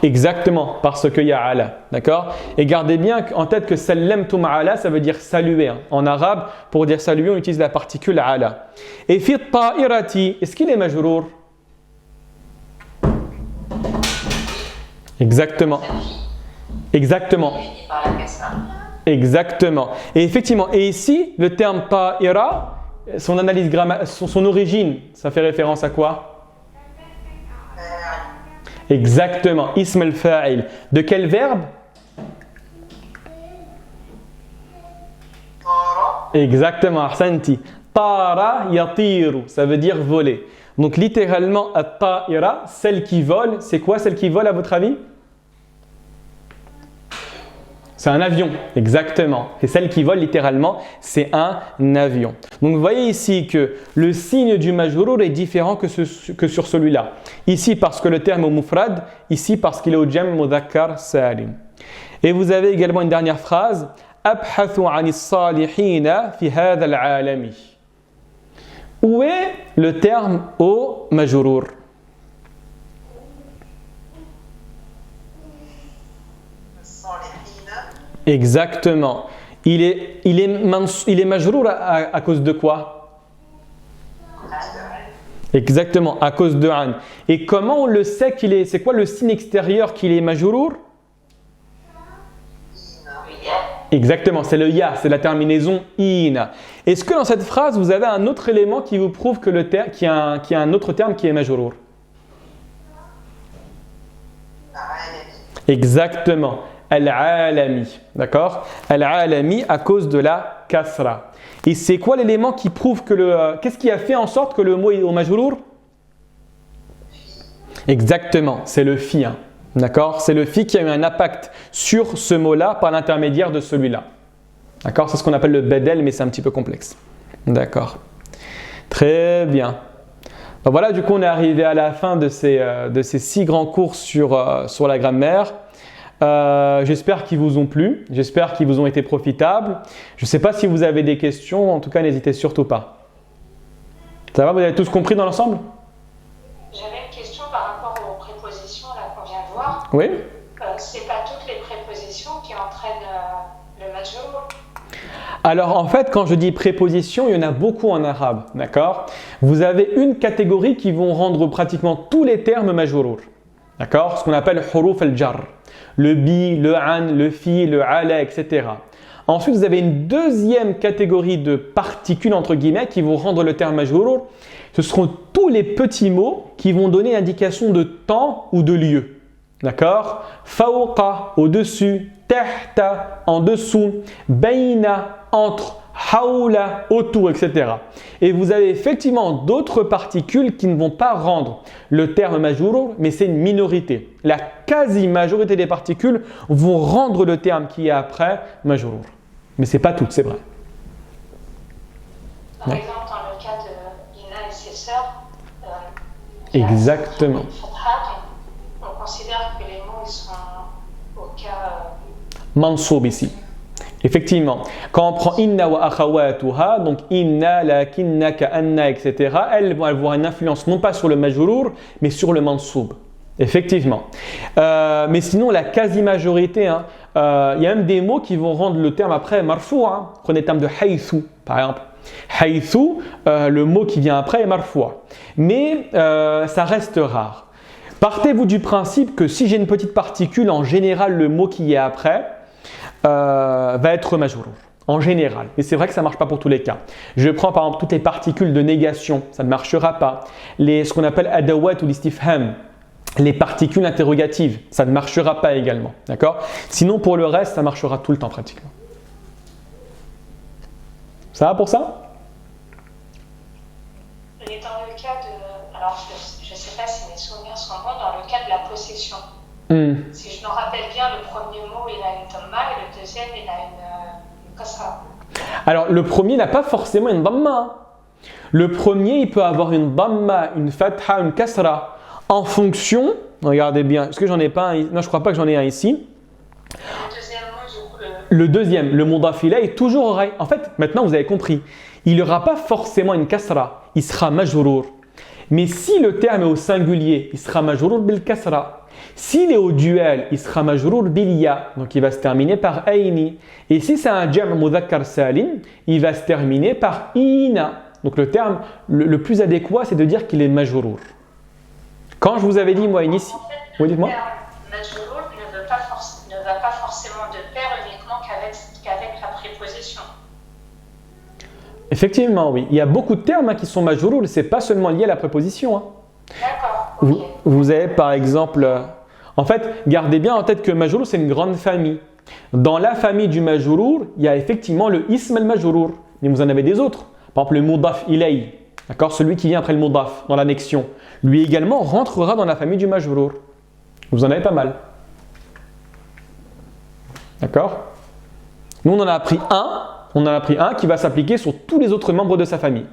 [SPEAKER 1] Exactement, parce qu'il y a ala. D'accord? Et gardez bien en tête que sallamtum ala, ça veut dire saluer. En arabe, pour dire saluer, on utilise la particule ala. Et fi ta'irati, est-ce qu'il est majrour? Exactement. Exactement. Exactement. Et effectivement, et ici, le terme ta'ira, son origine, ça fait référence à quoi? Exactement, ism al-fa'il. De quel verbe?
[SPEAKER 4] طار
[SPEAKER 1] Exactement, ahsanti. Tara yatiru, ça veut dire voler. Donc littéralement, at-ta'ira, celle qui vole, c'est quoi celle qui vole à votre avis? C'est un avion, exactement. Et celle qui vole littéralement, c'est un avion. Donc vous voyez ici que le signe du majrour est différent que sur celui-là. Ici parce que le terme est au mufrad, ici parce qu'il est au jam' mudhakkar salim. Et vous avez également une dernière phrase. Abhathu anis salihina fi hadha al-alami. Où est le terme au majrour?
[SPEAKER 4] الصالحين
[SPEAKER 1] Exactement. Il est majrour à cause de quoi? Exactement, à cause de an. Et comment on le sait qu'il est? C'est quoi le signe extérieur qu'il est majrour? Exactement, c'est le ya, c'est la terminaison ina. Est-ce que dans cette phrase, vous avez un autre élément qui vous prouve que qu'il y a un autre terme qui est majrour?
[SPEAKER 4] العالمين
[SPEAKER 1] Exactement, al-alami. D'accord? Al-alami à cause de la kasra. Et c'est quoi l'élément qui prouve que qu'est-ce qui a fait en sorte que le mot est au majrour? Exactement, c'est le fi. Hein. D'accord? C'est le fi qui a eu un impact sur ce mot-là par l'intermédiaire de celui-là. D'accord? C'est ce qu'on appelle le bedel, mais c'est un petit peu complexe. D'accord. Très bien. Donc voilà, du coup, on est arrivé à la fin de ces 6 grands cours sur la grammaire. J'espère qu'ils vous ont plu. J'espère qu'ils vous ont été profitables. Je ne sais pas si vous avez des questions. En tout cas, n'hésitez surtout pas. Ça va? Vous avez tous compris dans l'ensemble?
[SPEAKER 2] J'avais une question par rapport aux prépositions là qu'on vient de voir.
[SPEAKER 1] Oui?
[SPEAKER 2] C'est pas toutes les prépositions qui entraînent le majrour.
[SPEAKER 1] Alors en fait, quand je dis préposition, il y en a beaucoup en arabe, d'accord? Vous avez une catégorie qui vont rendre pratiquement tous les termes majrour, d'accord? Ce qu'on appelle huruf al-jar, le bi, le an, le fi, le ala, etc. Ensuite, vous avez une deuxième catégorie de particules entre guillemets qui vont rendre le terme majrour. Ce seront tous les petits mots qui vont donner l'indication de temps ou de lieu. D'accord? Fawqa, au-dessus, tahta, en dessous, baina, entre, hawla, autour, etc. Et vous avez effectivement d'autres particules qui ne vont pas rendre le terme majrour, mais c'est une minorité. La quasi-majorité des particules vont rendre le terme qui est après majrour. Mais ce n'est pas toutes, c'est vrai.
[SPEAKER 2] Par
[SPEAKER 1] Ouais.
[SPEAKER 2] exemple, dans le cas de Ina et ses sœurs,
[SPEAKER 1] Exactement.
[SPEAKER 2] on considère que les mots ils sont au cas
[SPEAKER 1] Mansoub ici. Effectivement, quand on prend inna wa akhawatuha, donc inna, lakinna, ka'anna, etc., elles vont avoir une influence non pas sur le majrour, mais sur le mansoub. Effectivement. Mais sinon, la quasi-majorité, hein, y a même des mots qui vont rendre le terme après marfou. Hein. Prenez le terme de haythu, par exemple. Haythu, le mot qui vient après est marfoua. Mais ça reste rare. Partez-vous du principe que si j'ai une petite particule, en général, le mot qui est après va être majrour. En général. Mais c'est vrai que ça ne marche pas pour tous les cas. Je prends par exemple toutes les particules de négation, ça ne marchera pas. Ce qu'on appelle adawat ou l'istifham, les particules interrogatives, ça ne marchera pas également. D'accord? Sinon, pour le reste, ça marchera tout le temps pratiquement. Ça va pour ça?
[SPEAKER 2] Et dans le cas de... Alors, je ne sais pas si mes souvenirs sont bons, dans le cas de la possession. Si je me rappelle bien, le premier mot, il a une dhamma et le deuxième, il a une kasra.
[SPEAKER 1] Alors, le premier n'a pas forcément une dhamma. Le premier, il peut avoir une dhamma, une fatha, une kasra. En fonction, regardez bien, est-ce que j'en ai pas un? Non, je ne crois pas que j'en ai un ici.
[SPEAKER 2] Le deuxième mot, du coup,
[SPEAKER 1] Le deuxième, le mudaf ilayh est toujours oreille. En fait, maintenant vous avez compris, il n'y aura pas forcément une kasra, il sera majrour. Mais si le terme est au singulier, il sera majrour bil kasra. S'il est au duel, il sera majrour bil ya, donc il va se terminer par aini. Et si c'est un jam' mudhakkar salim, il va se terminer par ina. Donc le terme le plus adéquat, c'est de dire qu'il est majrour. Quand je vous avais dit, moi, ici,
[SPEAKER 2] en fait,
[SPEAKER 1] oui, dites-moi.
[SPEAKER 2] le terme majrour ne va pas forcément de pair uniquement qu'avec la préposition.
[SPEAKER 1] Effectivement, oui. Il y a beaucoup de termes qui sont majrour, ce n'est pas seulement lié à la préposition. Hein.
[SPEAKER 2] D'accord,
[SPEAKER 1] Vous avez par exemple, en fait, gardez bien en tête que majrour c'est une grande famille. Dans la famille du majrour, il y a effectivement le ism al-majrour, mais vous en avez des autres. Par exemple, le mudaf ilay, d'accord, celui qui vient après le mudaf dans l'annexion, lui également rentrera dans la famille du majrour. Vous en avez pas mal. D'accord? Nous, on en a appris un qui va s'appliquer sur tous les autres membres de sa famille.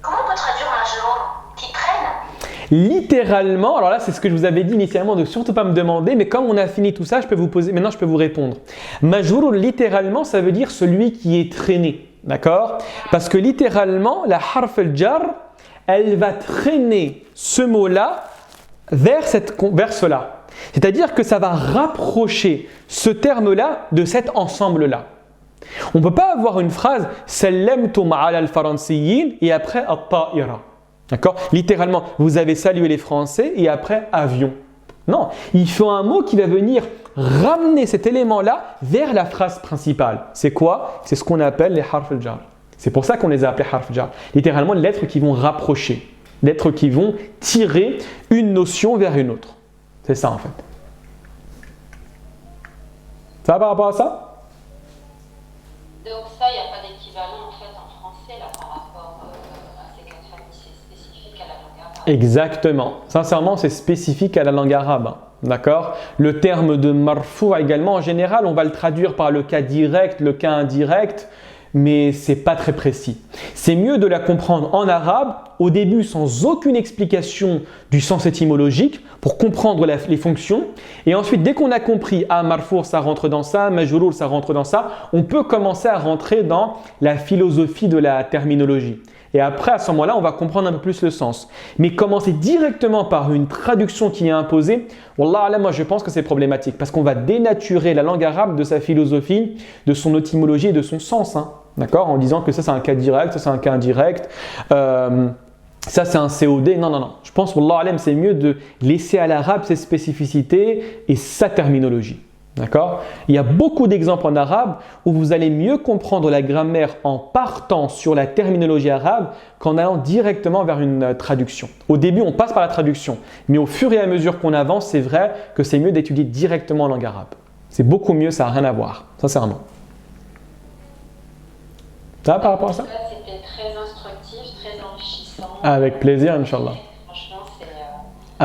[SPEAKER 2] Comment on peut traduire majrour? Qui traîne?
[SPEAKER 1] Littéralement, alors là, c'est ce que je vous avais dit initialement de surtout pas me demander, mais comme on a fini tout ça, maintenant je peux vous répondre. Majrour, littéralement, ça veut dire celui qui est traîné. D'accord? Parce que littéralement, la harf al-jar, elle va traîner ce mot-là vers cela. C'est-à-dire que ça va rapprocher ce terme-là de cet ensemble-là. On ne peut pas avoir une phrase « Sallamtum ala al-faransiyin » et après « at-ta'ira ». D'accord? Littéralement, vous avez salué les Français et après « avion ». Non, il faut un mot qui va venir ramener cet élément-là vers la phrase principale. C'est quoi? C'est ce qu'on appelle les harf al-jar. C'est pour ça qu'on les a appelés harf al-jar. Littéralement, les lettres qui vont rapprocher, les lettres qui vont tirer une notion vers une autre. C'est ça en fait. Ça va par rapport à ça?
[SPEAKER 6] Donc ça, il n'y a pas d'équivalent en fait en français là par rapport à ces quatre familles, c'est spécifique à la langue arabe.
[SPEAKER 1] Exactement. Sincèrement, c'est spécifique à la langue arabe. D'accord? Le terme de marfou également, en général, on va le traduire par le cas direct, le cas indirect, mais c'est pas très précis. C'est mieux de la comprendre en arabe, au début sans aucune explication du sens étymologique, pour comprendre les fonctions. Et ensuite, dès qu'on a compris, ah, marfour, ça rentre dans ça, majrour, ça rentre dans ça, on peut commencer à rentrer dans la philosophie de la terminologie. Et après, à ce moment-là, on va comprendre un peu plus le sens. Mais commencer directement par une traduction qui est imposée, wallah, là, moi, je pense que c'est problématique parce qu'on va dénaturer la langue arabe de sa philosophie, de son étymologie et de son sens. Hein. D'accord? En disant que ça, c'est un cas direct, ça, c'est un cas indirect. Ça, c'est un COD. Non, non, non. Je pense, wallah, c'est mieux de laisser à l'arabe ses spécificités et sa terminologie. D'accord? Il y a beaucoup d'exemples en arabe où vous allez mieux comprendre la grammaire en partant sur la terminologie arabe qu'en allant directement vers une traduction. Au début, on passe par la traduction, mais au fur et à mesure qu'on avance, c'est vrai que c'est mieux d'étudier directement en langue arabe. C'est beaucoup mieux, ça n'a rien à voir, sincèrement. Ça va par rapport à ça?
[SPEAKER 6] C'était très instructif, très enrichissant.
[SPEAKER 1] Avec plaisir, Inch'Allah.
[SPEAKER 6] Franchement, c'est…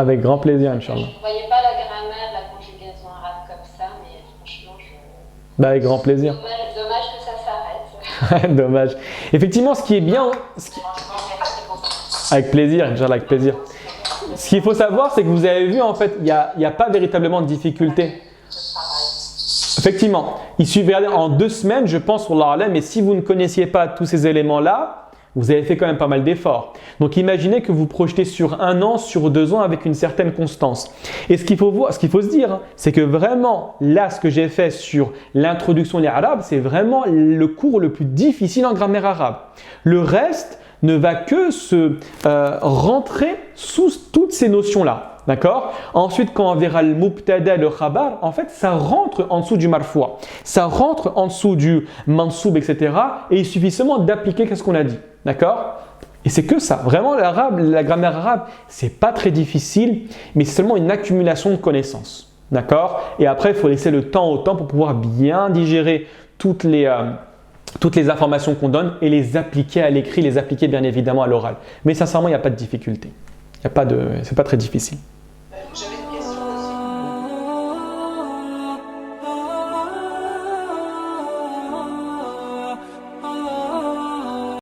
[SPEAKER 1] Avec grand plaisir, Inch'Allah.
[SPEAKER 6] Je ne voyais pas la grammaire, la conjugaison arabe comme ça, mais franchement,
[SPEAKER 1] Bah, avec grand plaisir.
[SPEAKER 6] Dommage que ça s'arrête.
[SPEAKER 1] Dommage. Effectivement, ce qui est bien… Avec plaisir, Inch'Allah, avec plaisir. Ce qu'il faut savoir, c'est que vous avez vu, en fait, il n'y a pas véritablement de difficulté. Effectivement, il suffirait en 2 semaines, je pense, pour l'Arlem, mais si vous ne connaissiez pas tous ces éléments-là, vous avez fait quand même pas mal d'efforts. Donc imaginez que vous projetez sur 1 an, sur 2 ans avec une certaine constance. Et ce qu'il faut se dire, c'est que vraiment, là, ce que j'ai fait sur l'introduction des arabes, c'est vraiment le cours le plus difficile en grammaire arabe. Le reste ne va que se rentrer sous toutes ces notions-là. D'accord? Ensuite, quand on verra le mubtada, le khabar, en fait, ça rentre en dessous du marfoua. Ça rentre en dessous du mansoub, etc. Et il suffit seulement d'appliquer ce qu'on a dit. D'accord? Et c'est que ça. Vraiment, l'arabe, la grammaire arabe, c'est pas très difficile, mais c'est seulement une accumulation de connaissances. D'accord? Et après, il faut laisser le temps au temps pour pouvoir bien digérer toutes les informations qu'on donne et les appliquer à l'écrit, les appliquer bien évidemment à l'oral. Mais sincèrement, il n'y a pas de difficulté. C'est pas très difficile.